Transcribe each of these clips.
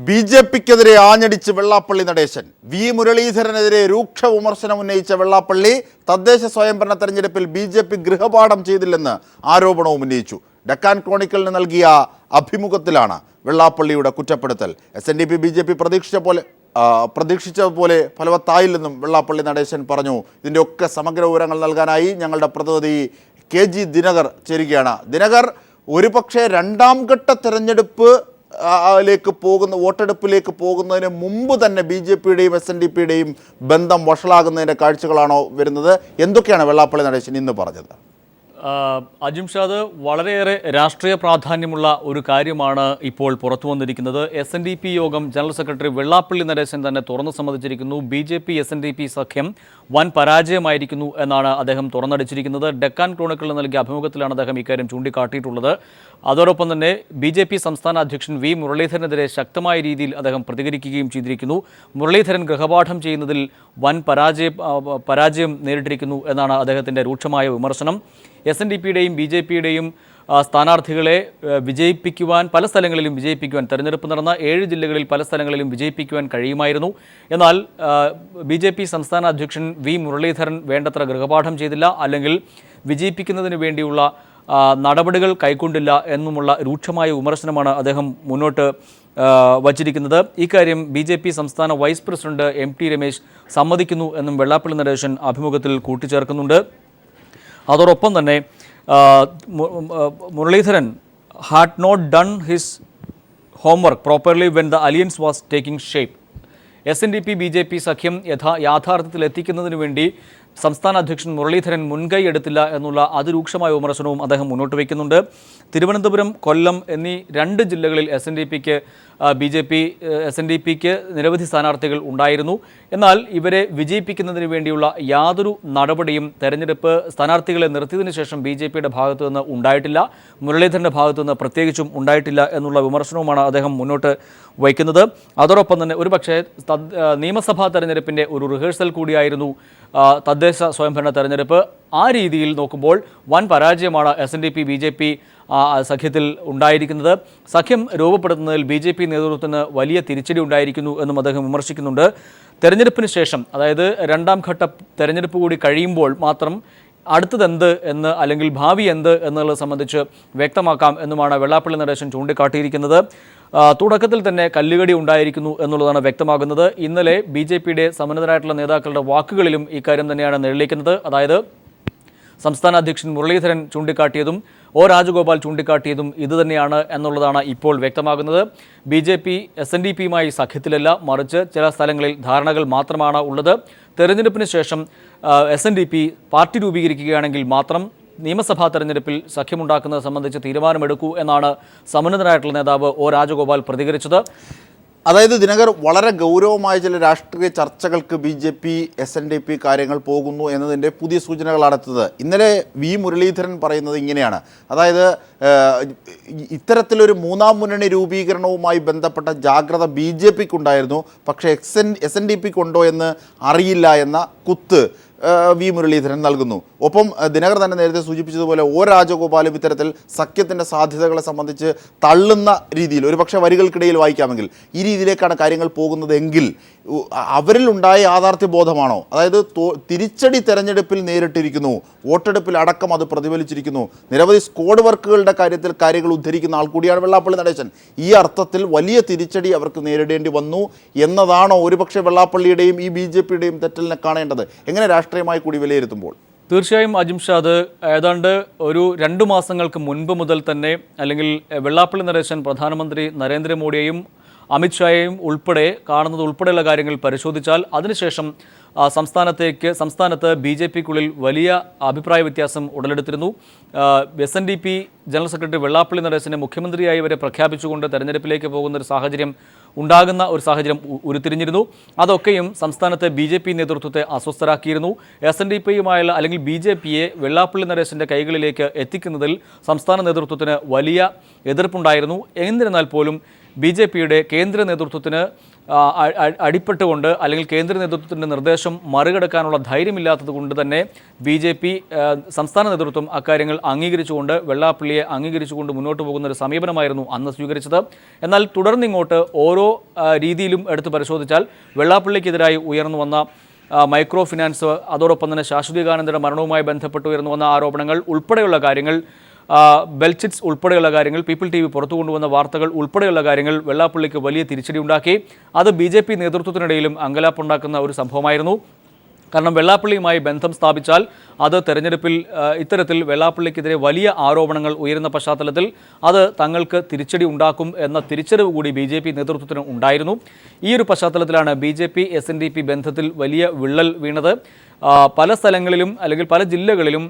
ബി.ജെ.പിക്കെതിരെ ആഞ്ഞടിച്ച് Vellappally Natesan. V മുരളീധരനെതിരെ രൂക്ഷ വിമർശനം ഉന്നയിച്ച വെള്ളാപ്പള്ളി തദ്ദേശ സ്വയംഭരണ തെരഞ്ഞെടുപ്പിൽ ബി.ജെ.പി ഗൃഹപാഠം ചെയ്തില്ലെന്ന് ആരോപണവും ഉന്നയിച്ചു. ഡെക്കാൻ ക്രോണിക്കലിന് നൽകിയ അഭിമുഖത്തിലാണ് വെള്ളാപ്പള്ളിയുടെ കുറ്റപ്പെടുത്തൽ. SNDP ബി.ജെ.പി പ്രതീക്ഷിച്ചതുപോലെ ഫലവത്തായില്ലെന്നും വെള്ളാപ്പള്ളി നടേശൻ പറഞ്ഞു. ഇതിൻ്റെ ഒക്കെ സമഗ്ര വിവരങ്ങൾ നൽകാനായി ഞങ്ങളുടെ പ്രതിനിധി KG ദിനകർ ചേരുകയാണ്. ദിനകർ, ഒരുപക്ഷെ രണ്ടാം ഘട്ട തെരഞ്ഞെടുപ്പ് വോട്ടെടുപ്പിലേക്ക് പോകുന്നതിന് മുമ്പ് തന്നെ ബി.ജെ.പിയുടെയും SNDPയുടെയും ബന്ധം വഷളാകുന്നതിൻ്റെ കാഴ്ചകളാണോ വരുന്നത്? എന്തൊക്കെയാണ് വെള്ളാപ്പള്ളി നടേശൻ ഇന്ന് പറഞ്ഞത്? അജിംഷാദ്, വളരെയേറെ രാഷ്ട്രീയ പ്രാധാന്യമുള്ള ഒരു കാര്യമാണ് ഇപ്പോൾ പുറത്തു വന്നിരിക്കുന്നത്. SNDP യോഗം ജനറൽ സെക്രട്ടറി വെള്ളാപ്പള്ളി നടേശൻ തന്നെ തുറന്നു സമ്മതിച്ചിരിക്കുന്നു. ബി.ജെ.പി SNDP സഖ്യം വൻ പരാജയമായിരിക്കുന്നു എന്നാണ് അദ്ദേഹം തുറന്നടിച്ചിരിക്കുന്നത്. ഡെക്കാൻ ക്രോണിക്കലിന് നൽകിയ അഭിമുഖത്തിലാണ് അദ്ദേഹം ഇക്കാര്യം ചൂണ്ടിക്കാട്ടിയിട്ടുള്ളത്. അതോടൊപ്പം തന്നെ ബി.ജെ.പി സംസ്ഥാന അധ്യക്ഷൻ വി മുരളീധരനെതിരെ ശക്തമായ രീതിയിൽ അദ്ദേഹം പ്രതികരിക്കുകയും ചെയ്തിരിക്കുന്നു. മുരളീധരൻ ഗൃഹപാഠം ചെയ്യുന്നതിൽ വൻ പരാജയം നേരിട്ടിരിക്കുന്നു എന്നാണ് അദ്ദേഹത്തിൻ്റെ രൂക്ഷമായ വിമർശനം. SNDPയുടെയും ബി.ജെ.പിയുടെയും സ്ഥാനാർത്ഥികളെ വിജയിപ്പിക്കുവാൻ പല സ്ഥലങ്ങളിലും തെരഞ്ഞെടുപ്പ് നടന്ന 7 ജില്ലകളിൽ പല സ്ഥലങ്ങളിലും വിജയിപ്പിക്കുവാൻ കഴിയുമായിരുന്നു. എന്നാൽ ബി.ജെ.പി സംസ്ഥാന അധ്യക്ഷൻ വി മുരളീധരൻ വേണ്ടത്ര ഗൃഹപാഠം ചെയ്തില്ല, അല്ലെങ്കിൽ വിജയിപ്പിക്കുന്നതിന് വേണ്ടിയുള്ള നടപടികൾ കൈക്കൊണ്ടില്ല എന്നുമുള്ള രൂക്ഷമായ വിമർശനമാണ് അദ്ദേഹം മുന്നോട്ട് വച്ചിരിക്കുന്നത്. ഇക്കാര്യം ബി.ജെ.പി സംസ്ഥാന വൈസ് പ്രസിഡന്റ് MT രമേശ് സമ്മതിക്കുന്നു എന്നും വെള്ളാപ്പള്ളി നടേശൻ അഭിമുഖത്തിൽ കൂട്ടിച്ചേർക്കുന്നുണ്ട്. അതോടൊപ്പം തന്നെ Muraleedharan had not done his homework properly when the alliance was taking shape. SNDP BJP സഖ്യം യാഥാർത്ഥ്യത്തിൽ എത്തിക്കുന്നതിന് വേണ്ടി സംസ്ഥാന അധ്യക്ഷൻ മുരളീധരൻ മുൻകൈ എടുത്തില്ല എന്നുള്ള അതിരൂക്ഷമായ വിമർശനവും അദ്ദേഹം മുന്നോട്ട് വയ്ക്കുന്നുണ്ട്. തിരുവനന്തപുരം, കൊല്ലം എന്നീ 2 ജില്ലകളിൽ SNDPക്ക് നിരവധി സ്ഥാനാർത്ഥികൾ ഉണ്ടായിരുന്നു. എന്നാൽ ഇവരെ വിജയിപ്പിക്കുന്നതിന് വേണ്ടിയുള്ള യാതൊരു നടപടിയും തെരഞ്ഞെടുപ്പ് സ്ഥാനാർത്ഥികളെ നിർത്തിയതിനു ശേഷം ബി.ജെ.പിയുടെ ഭാഗത്തു നിന്ന് ഉണ്ടായിട്ടില്ല. മുരളീധരൻ്റെ ഭാഗത്തു നിന്ന് പ്രത്യേകിച്ചും ഉണ്ടായിട്ടില്ല എന്നുള്ള വിമർശനവുമാണ് അദ്ദേഹം മുന്നോട്ട് വയ്ക്കുന്നത്. അതോടൊപ്പം തന്നെ ഒരുപക്ഷെ നിയമസഭാ തെരഞ്ഞെടുപ്പിൻ്റെ ഒരു റിഹേഴ്സൽ കൂടിയായിരുന്നു തദ്ദേശ സ്വയംഭരണ തെരഞ്ഞെടുപ്പ്. ആ രീതിയിൽ നോക്കുമ്പോൾ വൻ പരാജയമാണ് SNDP ബി.ജെ.പി സഖ്യത്തിൽ ഉണ്ടായിരിക്കുന്നത്. സഖ്യം രൂപപ്പെടുത്തുന്നതിൽ ബി.ജെ.പി നേതൃത്വത്തിന് വലിയ തിരിച്ചടി ഉണ്ടായിരിക്കുന്നു എന്നും അദ്ദേഹം വിമർശിക്കുന്നുണ്ട്. തെരഞ്ഞെടുപ്പിന് ശേഷം, അതായത് രണ്ടാം ഘട്ട തെരഞ്ഞെടുപ്പ് കൂടി കഴിയുമ്പോൾ മാത്രം അടുത്തതെന്ത് എന്ന്, അല്ലെങ്കിൽ ഭാവി എന്ത് എന്നുള്ളത് സംബന്ധിച്ച് വ്യക്തമാക്കാം എന്നുമാണ് വെള്ളാപ്പള്ളി നടേശൻ ചൂണ്ടിക്കാട്ടിയിരിക്കുന്നത്. തുടക്കത്തിൽ തന്നെ കല്ലുകടി ഉണ്ടായിരിക്കുന്നു എന്നുള്ളതാണ് വ്യക്തമാകുന്നത്. ഇന്നലെ ബി.ജെ.പിയുടെ സമ്മന്നതരായിട്ടുള്ള നേതാക്കളുടെ വാക്കുകളിലും ഇക്കാര്യം തന്നെയാണ് നിഴലിക്കുന്നത്. അതായത് സംസ്ഥാന അധ്യക്ഷൻ മുരളീധരൻ ചൂണ്ടിക്കാട്ടിയതും രാജഗോപാൽ ചൂണ്ടിക്കാട്ടിയതും ഇതുതന്നെയാണ് എന്നുള്ളതാണ് ഇപ്പോൾ വ്യക്തമാകുന്നത്. ബി.ജെ.പി SNDPയുമായി സഖ്യത്തിലല്ല, മറിച്ച് ചില സ്ഥലങ്ങളിൽ ധാരണകൾ മാത്രമാണ് ഉള്ളത്. തെരഞ്ഞെടുപ്പിന് ശേഷം SNDP പാർട്ടി രൂപീകരിക്കുകയാണെങ്കിൽ മാത്രം നിയമസഭാ തെരഞ്ഞെടുപ്പിൽ സഖ്യമുണ്ടാക്കുന്നത് സംബന്ധിച്ച് തീരുമാനമെടുക്കൂ എന്നാണ് സമ്മന്നതരായിട്ടുള്ള നേതാവ് രാജഗോപാൽ പ്രതികരിച്ചത്. അതായത് ദിനകർ, വളരെ ഗൗരവമായ ചില രാഷ്ട്രീയ ചർച്ചകൾക്ക് ബി.ജെ.പി SNDP കാര്യങ്ങൾ പോകുന്നു എന്നതിൻ്റെ പുതിയ സൂചനകളാണെത്തുന്നത്. ഇന്നലെ വി മുരളീധരൻ പറയുന്നത് ഇങ്ങനെയാണ്. അതായത് ഇത്തരത്തിലൊരു മൂന്നാം മുന്നണി രൂപീകരണവുമായി ബന്ധപ്പെട്ട ജാഗ്രത ബി.ജെ.പിക്കുണ്ടായിരുന്നു, പക്ഷേ SNDPക്കുണ്ടോ എന്ന് അറിയില്ല എന്ന കുത്ത് വി മുരളീധരൻ നൽകുന്നു. ഒപ്പം ദിനകർ തന്നെ നേരത്തെ സൂചിപ്പിച്ചതുപോലെ രാജഗോപാലും ഇത്തരത്തിൽ സഖ്യത്തിൻ്റെ സാധ്യതകളെ സംബന്ധിച്ച് തള്ളുന്ന രീതിയിൽ, ഒരുപക്ഷെ വരികൾക്കിടയിൽ വായിക്കാമെങ്കിൽ ഈ രീതിയിലേക്കാണ് കാര്യങ്ങൾ പോകുന്നതെങ്കിൽ അവരിൽ ഉണ്ടായ യാഥാർത്ഥ്യബോധമാണോ? അതായത് തിരിച്ചടി തെരഞ്ഞെടുപ്പിൽ നേരിട്ടിരിക്കുന്നു, വോട്ടെടുപ്പിൽ അടക്കം അത് പ്രതിഫലിച്ചിരിക്കുന്നു, നിരവധി സ്ക്വാഡ് വർക്കുകളുടെ കാര്യത്തിൽ കാര്യങ്ങൾ ഉദ്ധരിക്കുന്ന ആൾ കൂടിയാണ് വെള്ളാപ്പള്ളി നടേശൻ. ഈ അർത്ഥത്തിൽ വലിയ തിരിച്ചടി അവർക്ക് നേരിടേണ്ടി വന്നു എന്നതാണോ ഒരുപക്ഷെ വെള്ളാപ്പള്ളിയുടെയും ഈ ബി.ജെ.പിയുടെയും തെറ്റലിനെ കാണേണ്ടത്? എങ്ങനെ രാഷ്ട്രീയമായി കൂടി വിലയിരുത്തുമ്പോൾ? തീർച്ചയായും അജിംഷാദ്, ഏതാണ്ട് ഒരു 2 മാസങ്ങൾക്ക് മുൻപ് മുതൽ തന്നെ, അല്ലെങ്കിൽ വെള്ളാപ്പള്ളി നടേശൻ പ്രധാനമന്ത്രി നരേന്ദ്രമോദിയെയും അമിത്ഷായെയും കാണുന്നത് ഉൾപ്പെടെയുള്ള കാര്യങ്ങൾ പരിശോധിച്ചാൽ അതിനുശേഷം സംസ്ഥാനത്ത് ബി.ജെ.പിക്കുള്ളിൽ വലിയ അഭിപ്രായ വ്യത്യാസം ഉടലെടുത്തിരുന്നു. SNDP ജനറൽ സെക്രട്ടറി വെള്ളാപ്പള്ളി നടേശനെ മുഖ്യമന്ത്രിയായി വരെ പ്രഖ്യാപിച്ചുകൊണ്ട് തെരഞ്ഞെടുപ്പിലേക്ക് പോകുന്ന ഒരു സാഹചര്യം ഉരുത്തിരിഞ്ഞിരുന്നു. അതൊക്കെയും സംസ്ഥാനത്തെ ബി.ജെ.പി നേതൃത്വത്തെ അസ്വസ്ഥരാക്കിയിരുന്നു. SNDPയുമായുള്ള, അല്ലെങ്കിൽ ബി.ജെ.പിയെ വെള്ളാപ്പള്ളി നടേശൻ്റെ കൈകളിലേക്ക് എത്തിക്കുന്നതിൽ സംസ്ഥാന നേതൃത്വത്തിന് വലിയ എതിർപ്പുണ്ടായിരുന്നു. എന്നിരുന്നാൽ പോലും BJPയുടെ കേന്ദ്ര നേതൃത്വത്തിന് അടിപ്പെട്ടുകൊണ്ട് അല്ലെങ്കിൽ കേന്ദ്ര നേതൃത്വത്തിൻ്റെ നിർദ്ദേശം മറികടക്കാനുള്ള ധൈര്യമില്ലാത്തത് കൊണ്ട് തന്നെ BJP സംസ്ഥാന നേതൃത്വം അക്കാര്യങ്ങൾ അംഗീകരിച്ചുകൊണ്ട് വെള്ളാപ്പള്ളിയെ അംഗീകരിച്ചുകൊണ്ട് മുന്നോട്ട് പോകുന്ന ഒരു സമീപനമായിരുന്നു അന്ന് സ്വീകരിച്ചത്. എന്നാൽ തുടർന്നിങ്ങോട്ട് ഓരോ രീതിയിലും എടുത്ത് പരിശോധിച്ചാൽ വെള്ളാപ്പള്ളിക്കെതിരായി ഉയർന്നു വന്ന മൈക്രോ ഫിനാൻസ്, അതോടൊപ്പം തന്നെ ശാശ്വതികാനന്ദയുടെ മരണവുമായി ബന്ധപ്പെട്ട് ഉയർന്നു വന്ന ആരോപണങ്ങൾ ഉൾപ്പെടെയുള്ള കാര്യങ്ങൾ, ബെൽച്ചിറ്റ്സ് ഉൾപ്പെടെയുള്ള കാര്യങ്ങൾ, പീപ്പിൾ TV പുറത്തു കൊണ്ടുവന്ന വാർത്തകൾ ഉൾപ്പെടെയുള്ള കാര്യങ്ങൾ വെള്ളാപ്പള്ളിക്ക് വലിയ തിരിച്ചടി ഉണ്ടാക്കി. അത് BJP നേതൃത്വത്തിനിടയിലും അങ്കലാപ്പുണ്ടാക്കുന്ന ഒരു സംഭവമായിരുന്നു. കാരണം വെള്ളാപ്പള്ളിയുമായി ബന്ധം സ്ഥാപിച്ചാൽ അത് തെരഞ്ഞെടുപ്പിൽ ഇത്തരത്തിൽ വെള്ളാപ്പള്ളിക്കെതിരെ വലിയ ആരോപണങ്ങൾ ഉയരുന്ന പശ്ചാത്തലത്തിൽ അത് തങ്ങൾക്ക് തിരിച്ചടി ഉണ്ടാക്കും എന്ന തിരിച്ചറിവ് കൂടി BJP നേതൃത്വത്തിന് ഉണ്ടായിരുന്നു. ഈ ഒരു പശ്ചാത്തലത്തിലാണ് BJP SNDP ബന്ധത്തിൽ വലിയ വിള്ളൽ വീണത്. പല സ്ഥലങ്ങളിലും അല്ലെങ്കിൽ പല ജില്ലകളിലും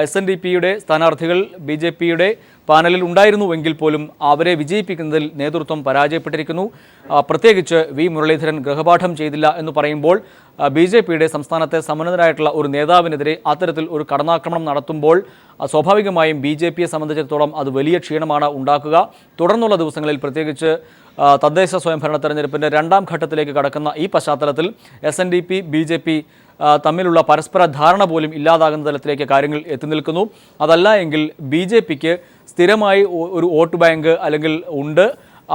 SNDPയുടെ സ്ഥാനാർത്ഥികൾ BJPയുടെ പാനലിൽ ഉണ്ടായിരുന്നുവെങ്കിൽ പോലും അവരെ വിജയിപ്പിക്കുന്നതിൽ നേതൃത്വം പരാജയപ്പെട്ടിരിക്കുന്നു. പ്രത്യേകിച്ച് V. മുരളീധരൻ ഗൃഹപാഠം ചെയ്തില്ല എന്ന് പറയുമ്പോൾ BJPയുടെ സംസ്ഥാനത്തെ സമുന്നതരായിട്ടുള്ള ഒരു നേതാവിനെതിരെ അത്തരത്തിൽ ഒരു കടന്നാക്രമണം നടത്തുമ്പോൾ സ്വാഭാവികമായും BJPയെ സംബന്ധിച്ചിടത്തോളം അത് വലിയ ക്ഷീണമാണ് ഉണ്ടാക്കുക. തുടർന്നുള്ള ദിവസങ്ങളിൽ പ്രത്യേകിച്ച് തദ്ദേശ സ്വയംഭരണ തെരഞ്ഞെടുപ്പിൻ്റെ 2ാം ഘട്ടത്തിലേക്ക് കടക്കുന്ന ഈ പശ്ചാത്തലത്തിൽ SNDP BJP തമ്മിലുള്ള പരസ്പര ധാരണ പോലും ഇല്ലാതാകുന്ന തലത്തിലേക്ക് കാര്യങ്ങൾ എത്തി നിൽക്കുന്നു. അതല്ല എങ്കിൽ BJPക്ക് സ്ഥിരമായി ഒരു വോട്ട് ബാങ്ക് അല്ലെങ്കിൽ ഉണ്ട്,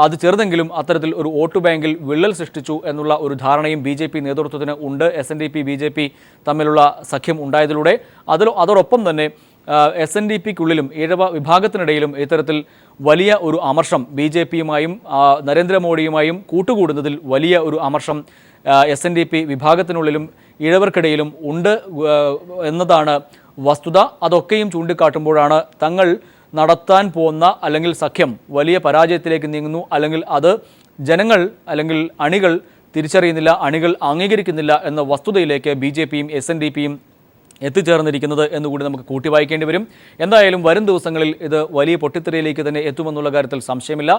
അത് ചെറുതെങ്കിലും അത്തരത്തിൽ ഒരു വോട്ട് ബാങ്കിൽ വിള്ളൽ സൃഷ്ടിച്ചു എന്നുള്ള ഒരു ധാരണയും BJP നേതൃത്വത്തിന് ഉണ്ട്. SNDP BJP തമ്മിലുള്ള സഖ്യം ഉണ്ടായതിലൂടെ അതോടൊപ്പം തന്നെ SNDPക്കുള്ളിലും ഈഴവ വിഭാഗത്തിനിടയിലും ഇത്തരത്തിൽ വലിയ ഒരു അമർഷം BJPയുമായും നരേന്ദ്രമോദിയുമായും കൂട്ടുകൂടുന്നതിൽ വലിയ ഒരു അമർഷം SNDP വിഭാഗത്തിനുള്ളിലും ഈഴവർക്കിടയിലും ഉണ്ട് എന്നതാണ് വസ്തുത. അതൊക്കെയും ചൂണ്ടിക്കാട്ടുമ്പോഴാണ് തങ്ങൾ നടത്താൻ പോകുന്ന അല്ലെങ്കിൽ സഖ്യം വലിയ പരാജയത്തിലേക്ക് നീങ്ങുന്നു, അല്ലെങ്കിൽ അത് ജനങ്ങൾ അല്ലെങ്കിൽ അണികൾ തിരിച്ചറിയുന്നില്ല, അണികൾ അംഗീകരിക്കുന്നില്ല എന്ന വസ്തുതയിലേക്ക് BJPയും SNDPയും എത്തിച്ചേർന്നിരിക്കുന്നത് എന്നുകൂടി നമുക്ക് കൂട്ടി വായിക്കേണ്ടി വരും. എന്തായാലും വരും ദിവസങ്ങളിൽ ഇത് വലിയ പൊട്ടിത്തെറിയിലേക്ക് തന്നെ എത്തുമെന്നുള്ള കാര്യത്തിൽ സംശയമില്ല.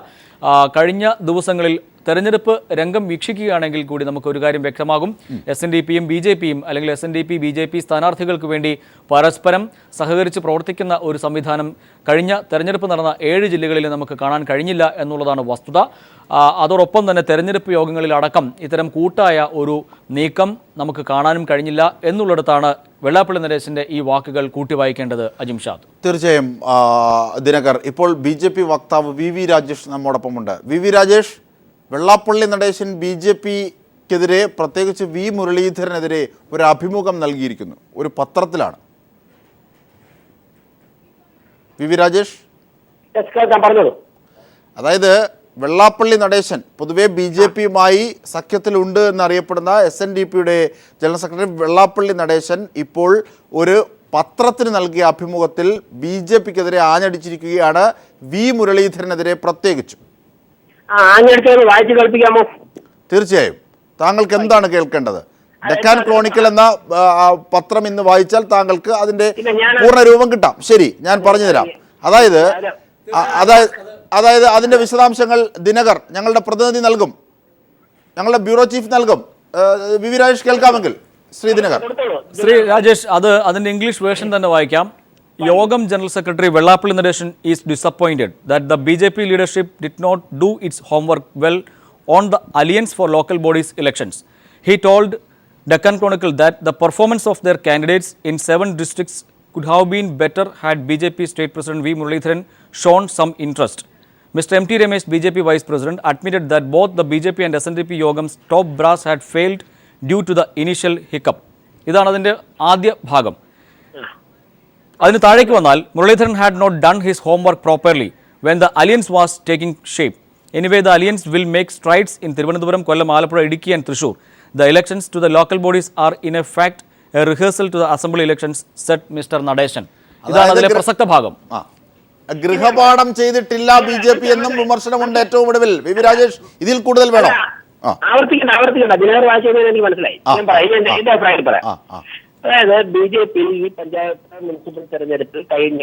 കഴിഞ്ഞ ദിവസങ്ങളിൽ തെരഞ്ഞെടുപ്പ് രംഗം വീക്ഷിക്കുകയാണെങ്കിൽ കൂടി നമുക്ക് ഒരു കാര്യം വ്യക്തമാകും. SNDPയും BJPയും അല്ലെങ്കിൽ SNDP BJP സ്ഥാനാർത്ഥികൾക്ക് വേണ്ടി പരസ്പരം സഹകരിച്ച് പ്രവർത്തിക്കുന്ന ഒരു സംവിധാനം കഴിഞ്ഞ തെരഞ്ഞെടുപ്പ് നടന്ന 7 ജില്ലകളിൽ നമുക്ക് കാണാൻ കഴിഞ്ഞില്ല എന്നുള്ളതാണ് വസ്തുത. അതോടൊപ്പം തന്നെ തെരഞ്ഞെടുപ്പ് യോഗങ്ങളിലടക്കം ഇത്തരം കൂട്ടായ ഒരു നീക്കം നമുക്ക് കാണാനും കഴിഞ്ഞില്ല എന്നുള്ളിടത്താണ് വെള്ളാപ്പള്ളി നടേശൻ്റെ ഈ വാക്കുകൾ കൂട്ടി വായിക്കേണ്ടത്. അജിംഷാദ്. തീർച്ചയായും ദിനകർ, ഇപ്പോൾ BJP വക്താവ് VV രാജേഷ് നമ്മോടൊപ്പമുണ്ട്. VV രാജേഷ്, വെള്ളാപ്പള്ളി നടേശൻ BJPക്കെതിരെ പ്രത്യേകിച്ച് V. മുരളീധരനെതിരെ ഒരു അഭിമുഖം നൽകിയിരിക്കുന്നു, ഒരു പത്രത്തിലാണ്. VV രാജേഷ്, അതായത് വെള്ളാപ്പള്ളി നടേശൻ പൊതുവെ BJPയുമായി സഖ്യത്തിലുണ്ട് എന്നറിയപ്പെടുന്ന SNDPയുടെ ജനറൽ സെക്രട്ടറി വെള്ളാപ്പള്ളി നടേശൻ ഇപ്പോൾ ഒരു പത്രത്തിന് നൽകിയ അഭിമുഖത്തിൽ BJPക്കെതിരെ ആഞ്ഞടിച്ചിരിക്കുകയാണ്, V. മുരളീധരനെതിരെ പ്രത്യേകിച്ചും. തീർച്ചയായും താങ്കൾക്ക് എന്താണ് കേൾക്കേണ്ടത്? ഡെക്കാൻ ക്രോണിക്കൽ എന്ന പത്രം ഇന്ന് വായിച്ചാൽ താങ്കൾക്ക് അതിന്റെ പൂർണ്ണ രൂപം കിട്ടാം. ശരി, ഞാൻ പറഞ്ഞുതരാം. അതായത് അതിന്റെ വിശദാംശങ്ങൾ ദിനകർ ഞങ്ങളുടെ പ്രതിനിധി നൽകും, ഞങ്ങളുടെ ബ്യൂറോ ചീഫ് നൽകും. VV രാജേഷ് കേൾക്കാമെങ്കിൽ ശ്രീ ദിനകർ. ശ്രീ രാജേഷ്, അതിന്റെ ഇംഗ്ലീഷ് വേർഷൻ തന്നെ വായിക്കാം. Yogam General Secretary Vellappalli Nadeshan is disappointed that the BJP leadership did not do its homework well on the Alliance for Local Bodies elections. He told Deccan Chronicle that the performance of their candidates in 7 districts could have been better had BJP State President V. Muralidharan shown some interest. Mr. M.T. Ramesh, BJP Vice President, admitted that both the BJP and SNDP Yogam's top brass had failed due to the initial hiccup. ഇതാണ് അതിൻ്റെ ആദ്യ ഭാഗം. അതിന് താഴേക്ക് വന്നാൽ Muralidharan had not done his homework properly when the alliance was taking shape. Anyway, the alliance will make strides in Thiruvananthapuram, Kollam, Alappuzha, Idukki and Thrissur. The elections to the local bodies are in effect a rehearsal to the assembly elections, said Mr. Nadeshan. ഇതാണ് അതിലെ പ്രസക്ത ഭാഗം. ഗൃഹപാഠം ചെയ്തിട്ടില്ല BJP എന്നും വിമർശനമുണ്ട് ഏറ്റവും ഒടുവിൽ. VV Rajesh, ഇതിൽ കൂടുതൽ വേണം? ആവർത്തിക്കണ്ട ദിനകർ വായിച്ചത് എനിക്ക് മനസ്സിലായി. ഞാൻ പറയും എന്റെ അഭിപ്രായം പറയാം. അതായത് BJP ഈ പഞ്ചായത്ത് മുനിസിപ്പൽ തെരഞ്ഞെടുപ്പ് കഴിഞ്ഞ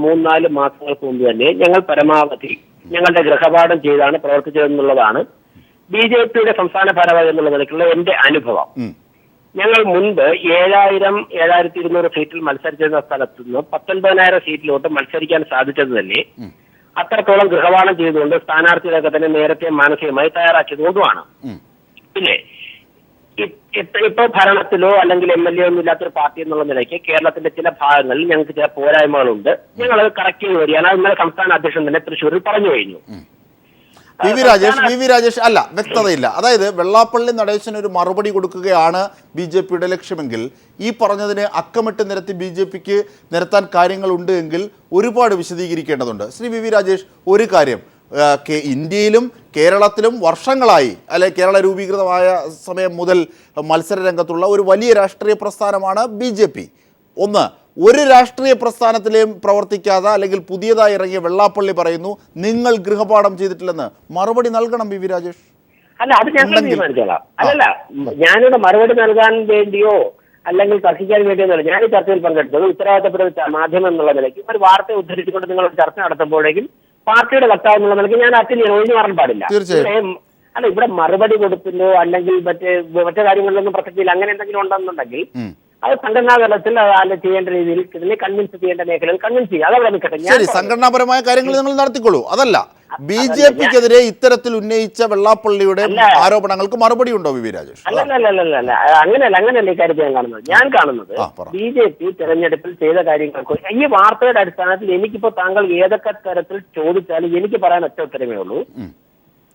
3-4 മാസങ്ങൾക്ക് മുമ്പ് തന്നെ ഞങ്ങൾ പരമാവധി ഞങ്ങളുടെ ഗൃഹപാഠം ചെയ്താണ് പ്രവർത്തിച്ചതെന്നുള്ളതാണ് BJPയുടെ സംസ്ഥാന ഭാരവാഹി എന്നുള്ള നിലയ്ക്കുള്ള എന്റെ അനുഭവം. ഞങ്ങൾ മുൻപ് 7,200 സീറ്റിൽ മത്സരിച്ചിരുന്ന സ്ഥലത്ത് നിന്ന് 19,000 സീറ്റിലോട്ട് മത്സരിക്കാൻ സാധിച്ചത് തന്നെ അത്രത്തോളം ഗൃഹപാഠം ചെയ്തുകൊണ്ട് സ്ഥാനാർത്ഥികളൊക്കെ തന്നെ നേരത്തെ മാനസികമായി തയ്യാറാക്കിയതുകൊണ്ടുമാണ്. പിന്നെ ഇപ്പൊ ഭരണത്തിലോ അല്ലെങ്കിൽ MLA ഒന്നും ഇല്ലാത്തൊരു പാർട്ടി എന്നുള്ള നിലയ്ക്ക് കേരളത്തിന്റെ ചില ഭാഗങ്ങളിൽ ഞങ്ങൾക്ക് ചില പോരായ്മകളുണ്ട്. ഞങ്ങൾ അത് കറക്റ്റ് ചെയ്ത് വരികയാണ്. അത് ഇന്നലെ സംസ്ഥാന അധ്യക്ഷൻ തന്നെ തൃശ്ശൂരിൽ പറഞ്ഞു കഴിഞ്ഞു. വി വി രാജേഷ് അല്ല, വ്യക്തതയില്ല. അതായത് വെള്ളാപ്പള്ളി നടേശന് ഒരു മറുപടി കൊടുക്കുകയാണ് BJPയുടെ ലക്ഷ്യമെങ്കിൽ ഈ പറഞ്ഞതിന് അക്കമിട്ട് നിരത്തി BJPക്ക് നിരത്താൻ കാര്യങ്ങളുണ്ട് എങ്കിൽ ഒരുപാട് വിശദീകരിക്കേണ്ടതുണ്ട്. ശ്രീ വി രാജേഷ്, ഒരു കാര്യം, ഇന്ത്യയിലും കേരളത്തിലും വർഷങ്ങളായി, അല്ലെ കേരള രൂപീകൃതമായ സമയം മുതൽ മത്സര രംഗത്തുള്ള ഒരു വലിയ രാഷ്ട്രീയ പ്രസ്ഥാനമാണ് BJP. ഒരു രാഷ്ട്രീയ പ്രസ്ഥാനത്തിലെയും പ്രവർത്തിക്കാതെ അല്ലെങ്കിൽ പുതിയതായി ഇറങ്ങിയ വെള്ളാപ്പള്ളി പറയുന്നു നിങ്ങൾ ഗൃഹപാഠം ചെയ്തിട്ടില്ലെന്ന്. മറുപടി നൽകണം വി രാജേഷ്. അല്ല, അത് ഞങ്ങൾ തീരുമാനിച്ചോളാം. അല്ലല്ല, ഞാനിവിടെ മറുപടി നൽകാൻ വേണ്ടിയോ അല്ലെങ്കിൽ തർക്കിക്കാൻ വേണ്ടിയോ എന്നല്ല. ഞാൻ ഈ ചർച്ചയിൽ പങ്കെടുത്തത് ഉത്തരവാദിത്തപ്പെട്ട മാധ്യമം എന്നുള്ള നിലയ്ക്ക് ഒരു വാർത്തയെ ഉദ്ധരിച്ചുകൊണ്ട് നിങ്ങൾ ചർച്ച നടത്തുമ്പോഴേക്കും പാർട്ടിയുടെ വക്താവ് എന്നുള്ള നിലയ്ക്ക് ഞാൻ അറ്റൻഡ് ചെയ്യാൻ ഒഴിഞ്ഞു മാറാൻ പാടില്ല. തീർച്ചയായും. അല്ല, ഇവിടെ മറുപടി കൊടുപ്പില്ലോ അല്ലെങ്കിൽ മറ്റു കാര്യങ്ങളിലൊന്നും പ്രസക്തിയില്ല. അങ്ങനെ എന്തെങ്കിലും ഉണ്ടെന്നുണ്ടെങ്കിൽ അത് സംഘടനാ തലത്തിൽ ചെയ്യേണ്ട രീതിയിൽ ഇതിനെ കൺവിൻസ് ചെയ്യേണ്ട മേഖലയിൽ കൺവിൻസ് ചെയ്യുക. അതവിടെ നിൽക്കട്ടെ. ശരി, സംഘടനാപരമായ കാര്യങ്ങൾ നിങ്ങൾ നടത്തിക്കൊള്ളൂ. അതല്ല, BJPക്കെതിരെ ഇത്തരത്തിൽ ഉന്നയിച്ച വെള്ളാപ്പള്ളിയുടെ ആരോപണങ്ങൾക്ക് മറുപടി ഉണ്ടോ വി രാജേഷ്? അല്ല, അങ്ങനെയല്ല ഈ കാര്യത്തിൽ ഞാൻ കാണുന്നത് BJP തെരഞ്ഞെടുപ്പിൽ ചെയ്ത കാര്യങ്ങൾക്ക് ഈ വാർത്തയുടെ അടിസ്ഥാനത്തിൽ എനിക്കിപ്പോ താങ്കൾ ഏതൊക്കെ തരത്തിൽ ചോദിച്ചാലും എനിക്ക് പറയാൻ ഒറ്റ ഉത്തരമേ ഉള്ളൂ.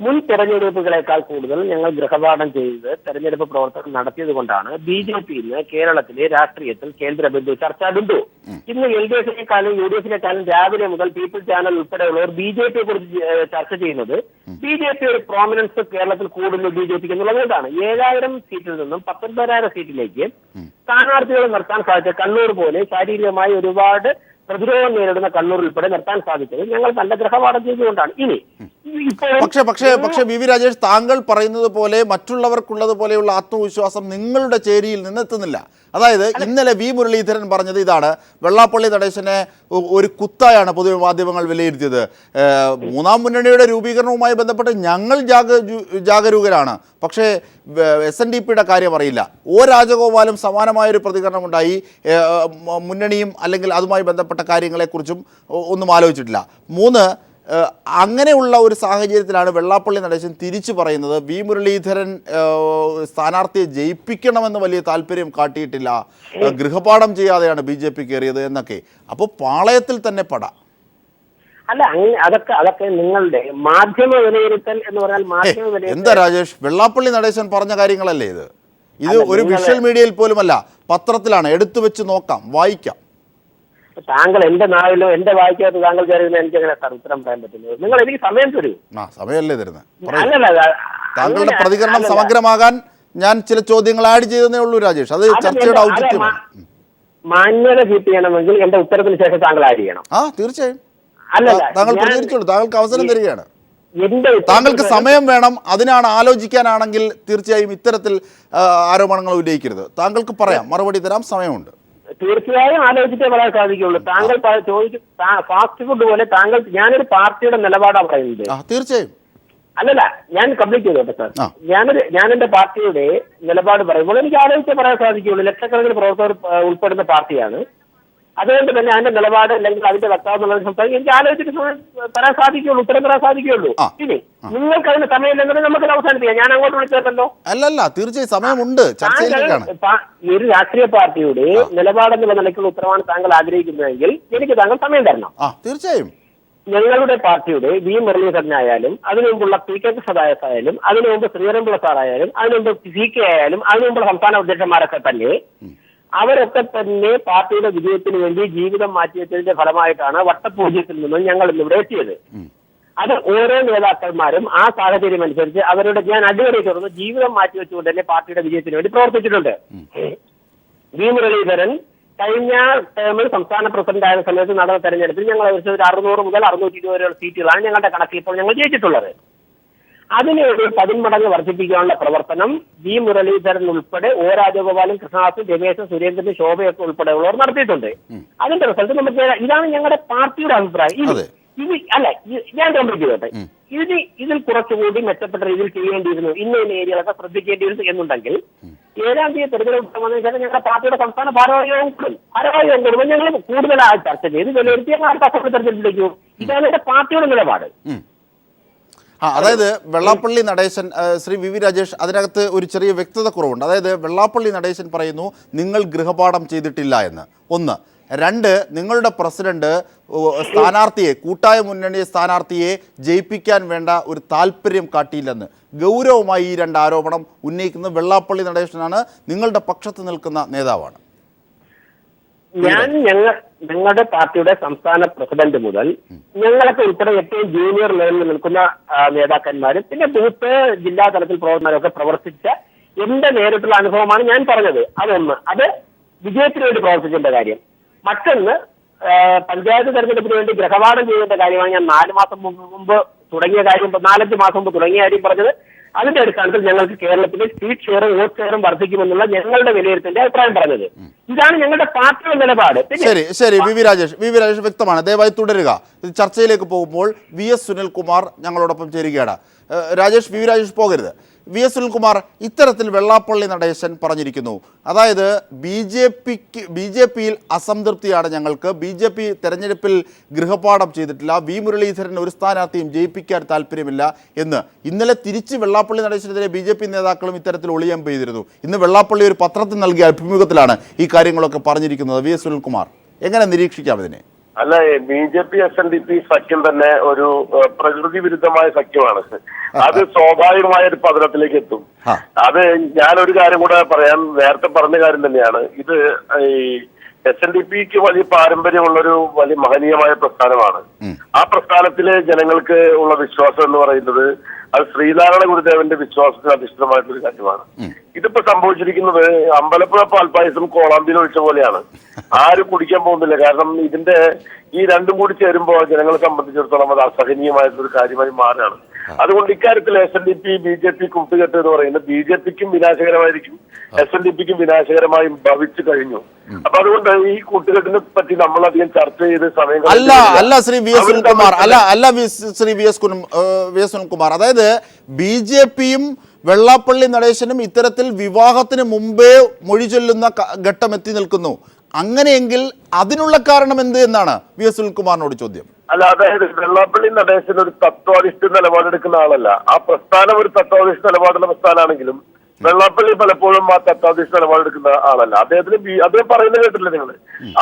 മുൻ തെരഞ്ഞെടുപ്പുകളെക്കാൾ കൂടുതൽ ഞങ്ങൾ ഗൃഹപാഠം ചെയ്ത് തെരഞ്ഞെടുപ്പ് പ്രവർത്തനം നടത്തിയത് കൊണ്ടാണ് BJP ഇന്ന് കേരളത്തിലെ രാഷ്ട്രീയത്തിൽ കേന്ദ്ര ബിന്ദു ചർച്ചാ ബിന്ദു. ഇന്ന് LDFിനെക്കാളും UDFിനെക്കാളും രാവിലെ മുതൽ പീപ്പിൾ ചാനൽ ഉൾപ്പെടെയുള്ളവർ BJPയെ കുറിച്ച് ചർച്ച ചെയ്യുന്നത് BJP ഒരു പ്രോമിനൻസ് കേരളത്തിൽ കൂടുന്നു BJPക്ക് എന്നുള്ളതാണ്. 7000 സീറ്റിൽ നിന്നും 19,000 സീറ്റിലേക്ക് സ്ഥാനാർത്ഥികളെ നിർത്താൻ സാധിച്ച കണ്ണൂർ പോലെ ശാരീരികമായി ഒരുപാട് പ്രതിരോധം നേരിടുന്ന കണ്ണൂർ ഉൾപ്പെടെ നിർത്താൻ സാധിച്ചത് ഞങ്ങൾ നല്ല ഗൃഹപാഠം ചെയ്തുകൊണ്ടാണ്. ഇനി പക്ഷേ വി രാജേഷ്, താങ്കൾ പറയുന്നത് പോലെ മറ്റുള്ളവർക്കുള്ളത് പോലെയുള്ള ആത്മവിശ്വാസം നിങ്ങളുടെ ചേരിയിൽ നിന്നെത്തുന്നില്ല. അതായത് ഇന്നലെ വി മുരളീധരൻ പറഞ്ഞത് ഇതാണ്, വെള്ളാപ്പള്ളി നടേശനെ ഒരു കുത്തായാണ് പൊതുമാധ്യമങ്ങൾ വിലയിരുത്തിയത്. മൂന്നാം മുന്നണിയുടെ രൂപീകരണവുമായി ബന്ധപ്പെട്ട് ഞങ്ങൾ ജാഗരൂകരാണ്, പക്ഷേ SNDPയുടെ കാര്യം അറിയില്ല. രാജഗോപാലും സമാനമായൊരു പ്രതികരണമുണ്ടായി. മുന്നണിയും അല്ലെങ്കിൽ അതുമായി ബന്ധപ്പെട്ട കാര്യങ്ങളെക്കുറിച്ചും ഒന്നും ആലോചിച്ചിട്ടില്ല. അങ്ങനെയുള്ള ഒരു സാഹചര്യത്തിലാണ് വെള്ളാപ്പള്ളി നടേശൻ തിരിച്ചു പറയുന്നത് വി മുരളീധരൻ സ്ഥാനാർത്ഥിയെ ജയിപ്പിക്കണമെന്ന് വലിയ താല്പര്യം കാട്ടിയിട്ടില്ല, ഗൃഹപാഠം ചെയ്യാതെയാണ് BJP കയറിയത് എന്നൊക്കെ. അപ്പോൾ പാളയത്തിൽ തന്നെ പട. അല്ല, അതൊക്കെ നിങ്ങളുടെ മാധ്യമ വിലയിരുത്തൽ എന്ന് പറഞ്ഞാൽ എന്താ രാജേഷ്, വെള്ളാപ്പള്ളി നടേശൻ പറഞ്ഞ കാര്യങ്ങളല്ലേ ഇത്? ഒരു വിഷ്വൽ മീഡിയയിൽ പോലുമല്ല, പത്രത്തിലാണ്. എടുത്തു വെച്ച് നോക്കാം, വായിക്കാം. താങ്കൾ എന്റെ നാവിലോ എന്റെ വായിക്കാത്ത താങ്കൾ കയറുന്ന എനിക്ക് അങ്ങനെ ഉത്തരം പറയാൻ പറ്റുന്നത്. നിങ്ങൾ എനിക്ക് സമയം തരൂ. സമയമല്ലേ തരുന്നത്? താങ്കളുടെ പ്രതികരണം സമഗ്രമാകാൻ ഞാൻ ചില ചോദ്യങ്ങൾ ആഡ് ചെയ്തേ ഉള്ളൂ രാജേഷ്. അത് ചർച്ചയുടെ ഔചിത്യമാണ്. മാന്യത കീപ്പ് ചെയ്യണമെങ്കിൽ എന്റെ ഉത്തരത്തിന് ശേഷം താങ്കൾ ആഡ് ചെയ്യണം. തീർച്ചയായും. താങ്കൾ പ്രതികരിച്ചോളൂ, താങ്കൾക്ക് അവസരം തരികയാണ്. താങ്കൾക്ക് സമയം വേണം. അതിനാണ് ആലോചിക്കാനാണെങ്കിൽ തീർച്ചയായും ഇത്തരത്തിൽ ആരോപണങ്ങൾ ഉന്നയിക്കരുത്. താങ്കൾക്ക് പറയാം, മറുപടി തരാം, സമയമുണ്ട്. തീർച്ചയായും ആലോചിച്ചേ പറയാൻ സാധിക്കുള്ളൂ. താങ്കൾ ചോദിക്കും ഫാസ്റ്റ് ഫുഡ് പോലെ ഞാനൊരു പാർട്ടിയുടെ നിലപാടാണ് പറയുന്നത്. തീർച്ചയായും. അല്ലല്ല, ഞാൻ കംപ്ലീറ്റ് ചെയ്തോട്ടെ സാർ. ഞാൻ എന്റെ പാർട്ടിയുടെ നിലപാട് പറയുമ്പോൾ എനിക്ക് ആലോചിച്ചേ പറയാൻ സാധിക്കുള്ളൂ. ലക്ഷക്കണക്കിന് പ്രവർത്തകർ ഉൾപ്പെടുന്ന പാർട്ടിയാണ്. അതുകൊണ്ട് തന്നെ അതിന്റെ നിലപാട് അല്ലെങ്കിൽ അതിന്റെ വക്താവ് എന്നുള്ളത് സംസാരിക്കും എനിക്ക് ആലോചിച്ചിട്ട് പറയാൻ സാധിക്കുള്ളൂ, ഉത്തരം പറയാൻ സാധിക്കുള്ളൂ. ഇനി നിങ്ങൾക്ക് അതിന് സമയമില്ലെങ്കിലും നമുക്ക് അവസാനിപ്പിക്കാം. ഞാൻ അങ്ങോട്ട് വിളിച്ചല്ലോ. അല്ലല്ല, തീർച്ചയായും സമയമുണ്ട്. ഒരു രാഷ്ട്രീയ പാർട്ടിയുടെ നിലപാടെന്നുള്ള നിലയ്ക്കുള്ള ഉത്തരവാണ് താങ്കൾ ആഗ്രഹിക്കുന്നതെങ്കിൽ എനിക്ക് താങ്കൾ സമയം തരണം. തീർച്ചയായും. ഞങ്ങളുടെ പാർട്ടിയുടെ വി മുരളീധരനായാലും അതിനു മുമ്പുള്ള PK സദായസ് ആയാലും അതിനു മുമ്പ് ശ്രീധരൻപിള്ള സാറായാലും അതിനു മുമ്പ് CK ആയാലും അതിനു മുമ്പുള്ള സംസ്ഥാന അധ്യക്ഷന്മാരൊക്കെ തന്നെ അവരൊക്കെ തന്നെ പാർട്ടിയുടെ വിജയത്തിന് വേണ്ടി ജീവിതം മാറ്റിവെച്ചതിന്റെ ഫലമായിട്ടാണ് വട്ടപൂജ്യത്തിൽ നിന്നും ഞങ്ങൾ ഇന്നിവിടെ എത്തിയത്. അത് ഓരോ നേതാക്കന്മാരും ആ സാഹചര്യം അനുസരിച്ച് അവരുടെ ഞാൻ അടിവരെ ചേർന്ന് ജീവിതം മാറ്റിവെച്ചുകൊണ്ട് തന്നെ പാർട്ടിയുടെ വിജയത്തിന് വേണ്ടി പ്രവർത്തിച്ചിട്ടുണ്ട്. വി മുരളീധരൻ കഴിഞ്ഞ ടേമിൽ സംസ്ഥാന പ്രസിഡന്റ് ആയ സമയത്ത് നടന്ന തെരഞ്ഞെടുപ്പിൽ ഞങ്ങൾ ഒരു 600 മുതൽ 620 വരെയുള്ള സീറ്റുകളാണ് ഞങ്ങളുടെ കണക്കിൽ ഇപ്പോൾ ഞങ്ങൾ ജയിച്ചിട്ടുള്ളത്. അതിനെ ഒരു 10 മടങ്ങ് വർദ്ധിപ്പിക്കാനുള്ള പ്രവർത്തനം വി മുരളീധരൻ ഉൾപ്പെടെ രാജഗോപാലും കൃഷ്ണദാസും രമേശും സുരേന്ദ്രനും ശോഭയൊക്കെ ഉൾപ്പെടെയുള്ളവർ നടത്തിയിട്ടുണ്ട്. അതിന്റെ റിസൾട്ട് നമുക്ക് ഇതാണ് ഞങ്ങളുടെ പാർട്ടിയുടെ അഭിപ്രായം. ഞാൻ കംപ്ലീറ്റ് ചെയ്തോട്ടെ. ഇതിൽ കുറച്ചുകൂടി മെച്ചപ്പെട്ട രീതിയിൽ ചെയ്യേണ്ടിയിരുന്നു, ഇന്ന ഏരിയകളൊക്കെ ശ്രദ്ധിക്കേണ്ടിയിരുന്നു എന്നുണ്ടെങ്കിൽ 7-ാം തീയതി തെരഞ്ഞെടുപ്പ് വന്നതിന് ശേഷം ഞങ്ങളുടെ പാർട്ടിയുടെ സംസ്ഥാന ഭാരവാഹികളും കൂടുമ്പോൾ ഞങ്ങൾ കൂടുതലായി ചർച്ച ചെയ്ത് വിലയിരുത്തി ഞങ്ങൾ അടുത്ത അസംബ്ലി തെരഞ്ഞെടുപ്പിലേക്ക് പോകും. ഇതാണ് എന്റെ പാർട്ടിയുടെ നിലപാട്. അതായത് വെള്ളാപ്പള്ളി നടേശൻ, ശ്രീ വി വി രാജേഷ്, അതിനകത്ത് ഒരു ചെറിയ വ്യക്തത കുറവുണ്ട്. അതായത് വെള്ളാപ്പള്ളി നടേശൻ പറയുന്നു നിങ്ങൾ ഗൃഹപാഠം ചെയ്തിട്ടില്ല എന്ന്. ഒന്ന്. രണ്ട്, നിങ്ങളുടെ പ്രസിഡന്റ് സ്ഥാനാർത്ഥിയെ, കൂട്ടായ മുന്നണി സ്ഥാനാർത്ഥിയെ ജയിപ്പിക്കാൻ വേണ്ട ഒരു താല്പര്യം കാട്ടിയില്ലെന്ന്. ഗൗരവമായി ഈ രണ്ട് ആരോപണം ഉന്നയിക്കുന്നത് വെള്ളാപ്പള്ളി നടേശനാണ്, നിങ്ങളുടെ പക്ഷത്ത് നിൽക്കുന്ന നേതാവാണ്. ഞങ്ങളുടെ പാർട്ടിയുടെ സംസ്ഥാന പ്രസിഡന്റ് മുതൽ ഞങ്ങളൊക്കെ ഉൾപ്പെടെ ഏറ്റവും ജൂനിയർ ലെവലിൽ നിൽക്കുന്ന നേതാക്കന്മാരും പിന്നെ ബൂത്ത് ജില്ലാ തലത്തിൽ പ്രവർത്തകരൊക്കെ പ്രവർത്തിച്ച എന്റെ നേരിട്ടുള്ള അനുഭവമാണ് ഞാൻ പറഞ്ഞത്. അതൊന്ന്. അത് വിജയത്തിന് വേണ്ടി പ്രവർത്തിക്കേണ്ട കാര്യം. മറ്റൊന്ന്, പഞ്ചായത്ത് തെരഞ്ഞെടുപ്പിന് വേണ്ടി ഗൃഹപാഠം ചെയ്യേണ്ട കാര്യമാണ് ഞാൻ 4 മാസം മുമ്പ് തുടങ്ങിയ കാര്യം, 4-5 മാസം മുമ്പ് തുടങ്ങിയ കാര്യം പറഞ്ഞത്. അതിന്റെ അടിസ്ഥാനത്തിൽ ഞങ്ങൾക്ക് കേരളത്തിലെ സീറ്റ് ഷെയറും വോട്ട് ഷെയറും വർദ്ധിക്കുമെന്നുള്ള ഞങ്ങളുടെ വിലയിരുത്തലിന്റെ അഭിപ്രായം പറഞ്ഞത്. ഇതാണ് ഞങ്ങളുടെ പാർട്ടിയുടെ നിലപാട്. ശരി വി വി രാജേഷ് വ്യക്തമാണ്. ദയവായി തുടരുക. ഇത് ചർച്ചയിലേക്ക് പോകുമ്പോൾ വി എസ് സുനിൽകുമാർ ഞങ്ങളോടൊപ്പം ചേരുകയാണ്. രാജേഷ്, വി വി രാജേഷ് പോകരുത്. വി എസ് സുനിൽകുമാർ, ഇത്തരത്തിൽ വെള്ളാപ്പള്ളി നടേശൻ പറഞ്ഞിരിക്കുന്നു, അതായത് ബി ജെ പിയിൽ അസംതൃപ്തിയാണ് ഞങ്ങൾക്ക്, ബി ജെ പി തെരഞ്ഞെടുപ്പിൽ ഗൃഹപാഠം ചെയ്തിട്ടില്ല, വി മുരളീധരൻ ഒരു സ്ഥാനാർത്ഥിയും ജയിപ്പിക്കാൻ താല്പര്യമില്ല എന്ന്. ഇന്നലെ തിരിച്ച് വെള്ളാപ്പള്ളി നടേശനെതിരെ ബി ജെ പി നേതാക്കളും ഇത്തരത്തിൽ ഒളിയം പെയ്തിരുന്നു. ഇന്ന് വെള്ളാപ്പള്ളി ഒരു പത്രത്തിൽ നൽകിയ അഭിമുഖത്തിലാണ് ഈ കാര്യങ്ങളൊക്കെ പറഞ്ഞിരിക്കുന്നത്. വി എസ് സുനിൽകുമാർ, എങ്ങനെ നിരീക്ഷിക്കാം ഇതിനെ? അല്ല, BJP SNDP സഖ്യം തന്നെ ഒരു പ്രകൃതി വിരുദ്ധമായ സഖ്യമാണ്. അത് സ്വാഭാവികമായ ഒരു പതനത്തിലേക്ക് എത്തും. അത് ഞാനൊരു കാര്യം കൂടെ പറയാൻ നേരത്തെ പറഞ്ഞ കാര്യം തന്നെയാണ്. ഇത് ഈ SNDPക്ക് വലിയ പാരമ്പര്യമുള്ളൊരു വലിയ മഹനീയമായ പ്രസ്ഥാനമാണ്. ആ പ്രസ്ഥാനത്തിലെ ജനങ്ങൾക്ക് ഉള്ള വിശ്വാസം എന്ന് പറയുന്നത് അത് ശ്രീനാരായണ ഗുരുദേവന്റെ വിശ്വാസത്തിന് അധിഷ്ഠിതമായിട്ടൊരു കാര്യമാണ്. ഇതിപ്പോ സംഭവിച്ചിരിക്കുന്നത് അമ്പലപ്പുഴ പാൽപ്പായസം കോളാമ്പിയിൽ ഒഴിച്ച പോലെയാണ്. ആരും കുടിക്കാൻ പോകുന്നില്ല. കാരണം ഇതിന്റെ ഈ രണ്ടും കൂടി ചേരുമ്പോൾ ജനങ്ങളെ സംബന്ധിച്ചിടത്തോളം അത് അസഹനീയമായിട്ടൊരു കാര്യമായി മാറുകയാണ്. അതുകൊണ്ട് ഇക്കാര്യത്തിൽ SNDP BJP കൂട്ടുകെട്ട് എന്ന് പറയുന്നത് BJPക്കും വിനാശകരമായിരിക്കും, SNDPക്കും വിനാശകരമായി ഭവിച്ചു കഴിഞ്ഞു. അപ്പൊ അതുകൊണ്ട് ഈ കൂട്ടുകെട്ടിനെ പറ്റി നമ്മളധികം ചർച്ച ചെയ്ത് സമയം ശ്രീ വി എസ് സുനിൽകുമാർ, അതായത് BJPയും വെള്ളാപ്പള്ളി നടേശനും ഇത്തരത്തിൽ വിവാഹത്തിന് മുമ്പേ മൊഴി ചൊല്ലുന്ന ഘട്ടം എത്തി നിൽക്കുന്നു. അങ്ങനെയെങ്കിൽ അതിനുള്ള കാരണം എന്ത് എന്നാണ് വി എസ് സുനിൽകുമാറിനോട് ചോദ്യം. അല്ല, അതായത് വെള്ളാപ്പള്ളി നടേശൻ ഒരു തത്വാധിഷ്ഠിത നിലപാടെടുക്കുന്ന ആളല്ല. ആ പ്രസ്ഥാനം ഒരു തത്വാധിഷ്ഠിത നിലപാടുള്ള പ്രസ്ഥാനമാണെങ്കിലും വെള്ളാപ്പള്ളി പലപ്പോഴും ആ തത്വാധിഷ്ഠിത നിലപാടെടുക്കുന്ന ആളല്ല. അദ്ദേഹം പറയുന്നത് കേട്ടില്ല നിങ്ങൾ?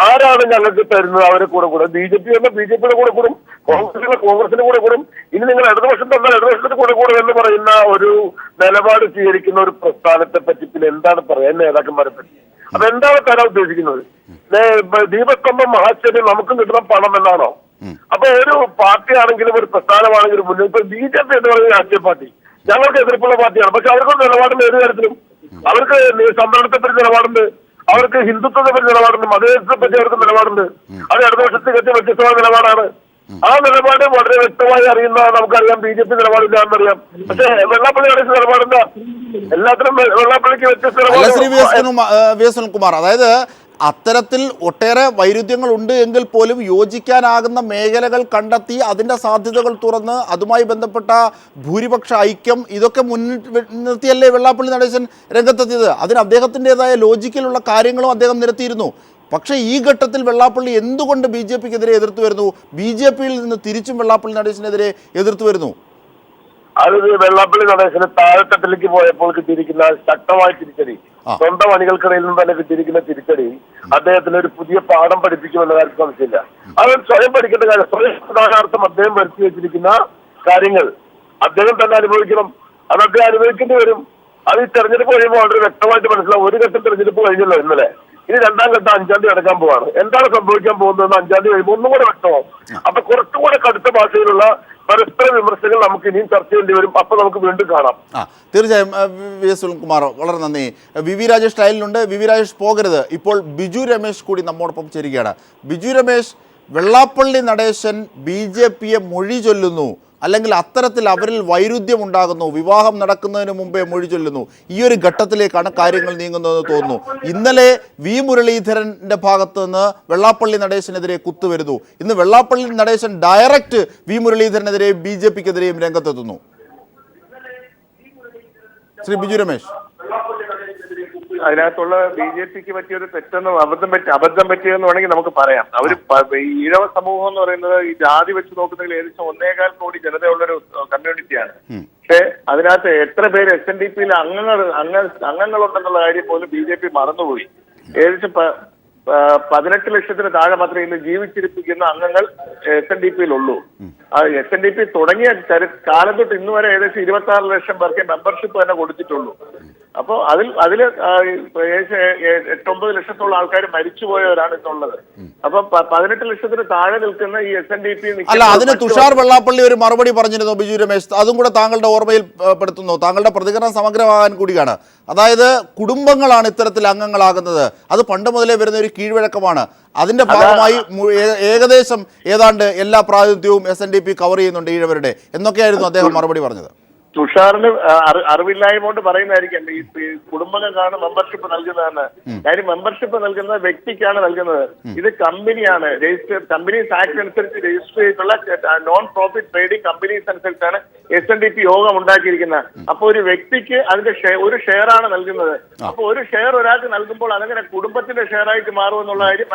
ആരാണ് ഞങ്ങൾക്ക് തരുന്നത് അവരെ കൂടെ കൂടും. BJP എന്ന BJPയുടെ കൂടെ കൂടും, കോൺഗ്രസിന്റെ കൂടെ കൂടും. ഇനി നിങ്ങൾ ഇടതുപക്ഷം തന്നാൽ ഇടതുപക്ഷത്തിന്റെ കൂടെ കൂടും എന്ന് പറയുന്ന ഒരു നിലപാട് സ്വീകരിക്കുന്ന ഒരു പ്രസ്ഥാനത്തെ പറ്റി പിന്നെ എന്താണ് പറയാൻ നേതാക്കന്മാരെ പറ്റി? അപ്പൊ എന്താണ് തരാൻ ഉദ്ദേശിക്കുന്നത്? ദീപസ്തംഭം മഹാശ്ചര്യം നമുക്കും കിട്ടുന്ന പണം എന്നാണോ? അപ്പൊ ഒരു പാർട്ടി ആണെങ്കിലും ഒരു പ്രസ്ഥാനമാണെങ്കിലും മുന്നിൽ ഇപ്പൊ BJP എന്ന് പറയുന്ന രാഷ്ട്രീയ പാർട്ടി ഞങ്ങൾക്ക് എതിർപ്പുള്ള പാർട്ടിയാണ്. പക്ഷെ അവർക്കൊരു നിലപാടുണ്ട്. ഏത് കാര്യത്തിലും അവർക്ക് സംവരണത്തെ പറ്റി നിലപാടുണ്ട്, അവർക്ക് ഹിന്ദുത്വത്തെ പറ്റി നിലപാടുണ്ട്, മതേതരത്തെ പറ്റി അവർക്ക് നിലപാടുണ്ട്. അത് ഇടതുപക്ഷത്തെ പറ്റി വ്യത്യസ്തമായ നിലപാടാണ്. ആ നിലപാട് വളരെ വ്യക്തമായി അറിയുന്ന നമുക്കറിയാം. BJP നിലപാടില്ല എന്നറിയാം. പക്ഷെ വെള്ളാപ്പള്ളി നടേശ നിലപാടില്ല. എല്ലാത്തിനും വെള്ളാപ്പള്ളിക്ക് വ്യത്യസ്ത സുനിൽകുമാർ, അതായത് അത്തരത്തിൽ ഒട്ടേറെ വൈരുദ്ധ്യങ്ങളുണ്ട് എങ്കിൽ പോലും യോജിക്കാനാകുന്ന മേഖലകൾ കണ്ടെത്തി അതിൻ്റെ സാധ്യതകൾ തുറന്ന് അതുമായി ബന്ധപ്പെട്ട ഭൂരിപക്ഷ ഐക്യം ഇതൊക്കെ മുൻനിർത്തിയല്ലേ വെള്ളാപ്പള്ളി നടേശൻ രംഗത്തെത്തിയത്. അതിന് അദ്ദേഹത്തിൻ്റെതായ ലോജിക്കലുള്ള കാര്യങ്ങളും അദ്ദേഹം നിരത്തിയിരുന്നു. പക്ഷേ ഈ ഘട്ടത്തിൽ വെള്ളാപ്പള്ളി എന്തുകൊണ്ട് BJPക്കെതിരെ എതിർത്ത് വരുന്നു? BJPയിൽ നിന്ന് തിരിച്ചും വെള്ളാപ്പള്ളി നടേശനെതിരെ എതിർത്ത് വരുന്നു. അത് വെള്ളാപ്പള്ളി നടേശന് താഴെത്തട്ടിലേക്ക് പോയപ്പോൾ കിട്ടിയിരിക്കുന്ന ശക്തമായ തിരിച്ചടി, സ്വന്തം അണികൾക്കിടയിൽ നിന്ന് തന്നെ കിട്ടിയിരിക്കുന്ന തിരിച്ചടി അദ്ദേഹത്തിന് ഒരു പുതിയ പാഠം പഠിപ്പിക്കുമെന്ന കാര്യത്തിൽ സംശയമില്ല. അത് സ്വയം പഠിക്കേണ്ട കാര്യം. സ്വയം സ്ഥാനാർത്ഥം അദ്ദേഹം വരുത്തി വെച്ചിരിക്കുന്ന കാര്യങ്ങൾ അദ്ദേഹം തന്നെ അനുഭവിക്കണം. അത് അദ്ദേഹം അനുഭവിക്കേണ്ടി വരും. അത് ഈ തെരഞ്ഞെടുപ്പ് കഴിയുമ്പോൾ വളരെ വ്യക്തമായിട്ട് മനസ്സിലാവും. ഒരു ഘട്ടം തെരഞ്ഞെടുപ്പ് കഴിഞ്ഞല്ലോ ഇന്നലെ, ഇനി രണ്ടാം ഘട്ടം 5-ാം തീയതി നടക്കാൻ പോവാണ്. എന്താണ് സംഭവിക്കാൻ പോകുന്നതെന്ന് 5-ാം തീയതി കഴിയുമ്പോൾ ഒന്നും കൂടെ വ്യക്തമാവും. അപ്പൊ കുറച്ചുകൂടെ കടുത്ത ഭാഷയിലുള്ള പരസ്പര വിമർശനങ്ങൾ നമുക്ക് ഇനിയും ചർച്ച ചെയ്യേണ്ടി വരും. അപ്പൊ നമുക്ക് വീണ്ടും കാണാം. തീർച്ചയായും വി എസ് സുനിൽകുമാർ, വളരെ നന്ദി. വി വി രാജേഷ് ലൈനിലുണ്ട്. വി വി രാജേഷ് പോകരുത്. ഇപ്പോൾ ബിജു രമേശ് കൂടി നമ്മോടൊപ്പം ചേരുകയാണ്. ബിജു രമേശ്, വെള്ളാപ്പള്ളി നടേശൻ BJPയെ മൊഴി ചൊല്ലുന്നു, അല്ലെങ്കിൽ അത്തരത്തിൽ അവരിൽ വൈരുദ്ധ്യം ഉണ്ടാകുന്നു, വിവാഹം നടക്കുന്നതിന് മുമ്പേ മൊഴി ചൊല്ലുന്നു, ഈ ഒരു ഘട്ടത്തിലേക്കാണ് കാര്യങ്ങൾ നീങ്ങുന്നതെന്ന് തോന്നുന്നു. ഇന്നലെ വി മുരളീധരൻ്റെ ഭാഗത്ത് നിന്ന് വെള്ളാപ്പള്ളി നടേശനെതിരെ കുത്തുവരുന്നു. ഇന്ന് വെള്ളാപ്പള്ളി നടേശൻ ഡയറക്റ്റ് വി മുരളീധരനെതിരെയും BJPക്കെതിരെയും രംഗത്തെത്തുന്നു. ശ്രീ ബിജു രമേശ്. അതിനകത്തുള്ള BJPക്ക് പറ്റിയൊരു തെറ്റെന്ന് അബദ്ധം പറ്റിയെന്ന് വേണമെങ്കിൽ നമുക്ക് പറയാം. അവർ ഈ ഈഴവ സമൂഹം എന്ന് പറയുന്നത് ഈ ജാതി വെച്ച് നോക്കുന്നതിൽ ഏകദേശം 1.25 കോടി ജനതയുള്ളൊരു കമ്മ്യൂണിറ്റിയാണ്. പക്ഷെ അതിനകത്ത് എത്ര പേര് SNDPയിൽ അംഗങ്ങളുണ്ടെന്നുള്ള കാര്യം പോലും BJP മറന്നുപോയി. ഏകദേശം 18 ലക്ഷത്തിന് താഴെ മാത്രമേ ഇന്ന് ജീവിച്ചിരിപ്പിക്കുന്ന അംഗങ്ങൾ SNDPയിലുള്ളൂ. SNDP തുടങ്ങിയ കാലം തൊട്ട് ഇന്ന് വരെ ഏകദേശം 26 ലക്ഷം പേർക്ക് മെമ്പർഷിപ്പ് തന്നെ കൊടുത്തിട്ടുള്ളൂ. അപ്പോൾ അതിൽ ഏകദേശം 8-9 ലക്ഷത്തോളം ആൾക്കാർ മരിച്ചുപോയവരാണ് ഇന്നുള്ളത്. അപ്പൊ 18 ലക്ഷത്തിന് താഴെ നിൽക്കുന്ന ഈ SNDP അല്ല, അതിന് തുഷാർ വെള്ളാപ്പള്ളി ഒരു മറുപടി പറഞ്ഞിരുന്നു ബിജു രമേശ്, അതും കൂടെ താങ്കളുടെ ഓർമ്മയിൽ പെടുത്തുന്നു. താങ്കളുടെ പ്രതികരണം സമഗ്രമാകാൻ കൂടിയാണ്. അതായത് കുടുംബങ്ങളാണ് ഇത്തരത്തിൽ അംഗങ്ങളാകുന്നത്, അത് പണ്ട് മുതലേ വരുന്ന ഒരു കീഴ്വഴക്കമാണ്. അതിന്റെ ഭാഗമായി ഏകദേശം ഏതാണ്ട് എല്ലാ പ്രാതിനിധ്യവും SNDP കവർ ചെയ്യുന്നുണ്ട് ഈഴവരുടെ എന്നൊക്കെയായിരുന്നു അദ്ദേഹം മറുപടി പറഞ്ഞത്. തുഷാറിന് അറിവില്ലായ്മ കൊണ്ട് പറയുന്നതായിരിക്കും ഈ കുടുംബങ്ങൾക്കാണ് മെമ്പർഷിപ്പ് നൽകുന്നതെന്ന്. കാര്യം മെമ്പർഷിപ്പ് നൽകുന്നത് വ്യക്തിക്കാണ് നൽകുന്നത്. ഇത് കമ്പനിയാണ്, രജിസ്റ്റർ കമ്പനീസ് ആക്ട് അനുസരിച്ച് രജിസ്റ്റർ ചെയ്തിട്ടുള്ള നോൺ പ്രോഫിറ്റ് ട്രേഡിംഗ് കമ്പനീസ് അനുസരിച്ചാണ് SNDP യോഗം ഉണ്ടാക്കിയിരിക്കുന്നത്. അപ്പൊ ഒരു വ്യക്തിക്ക് അതിന്റെ ഒരു ഷെയർ ആണ് നൽകുന്നത്. അപ്പൊ ഒരു ഷെയർ ഒരാൾക്ക് നൽകുമ്പോൾ അതങ്ങനെ കുടുംബത്തിന്റെ ഷെയർ ആയിട്ട് മാറുമെന്നുള്ള കാര്യം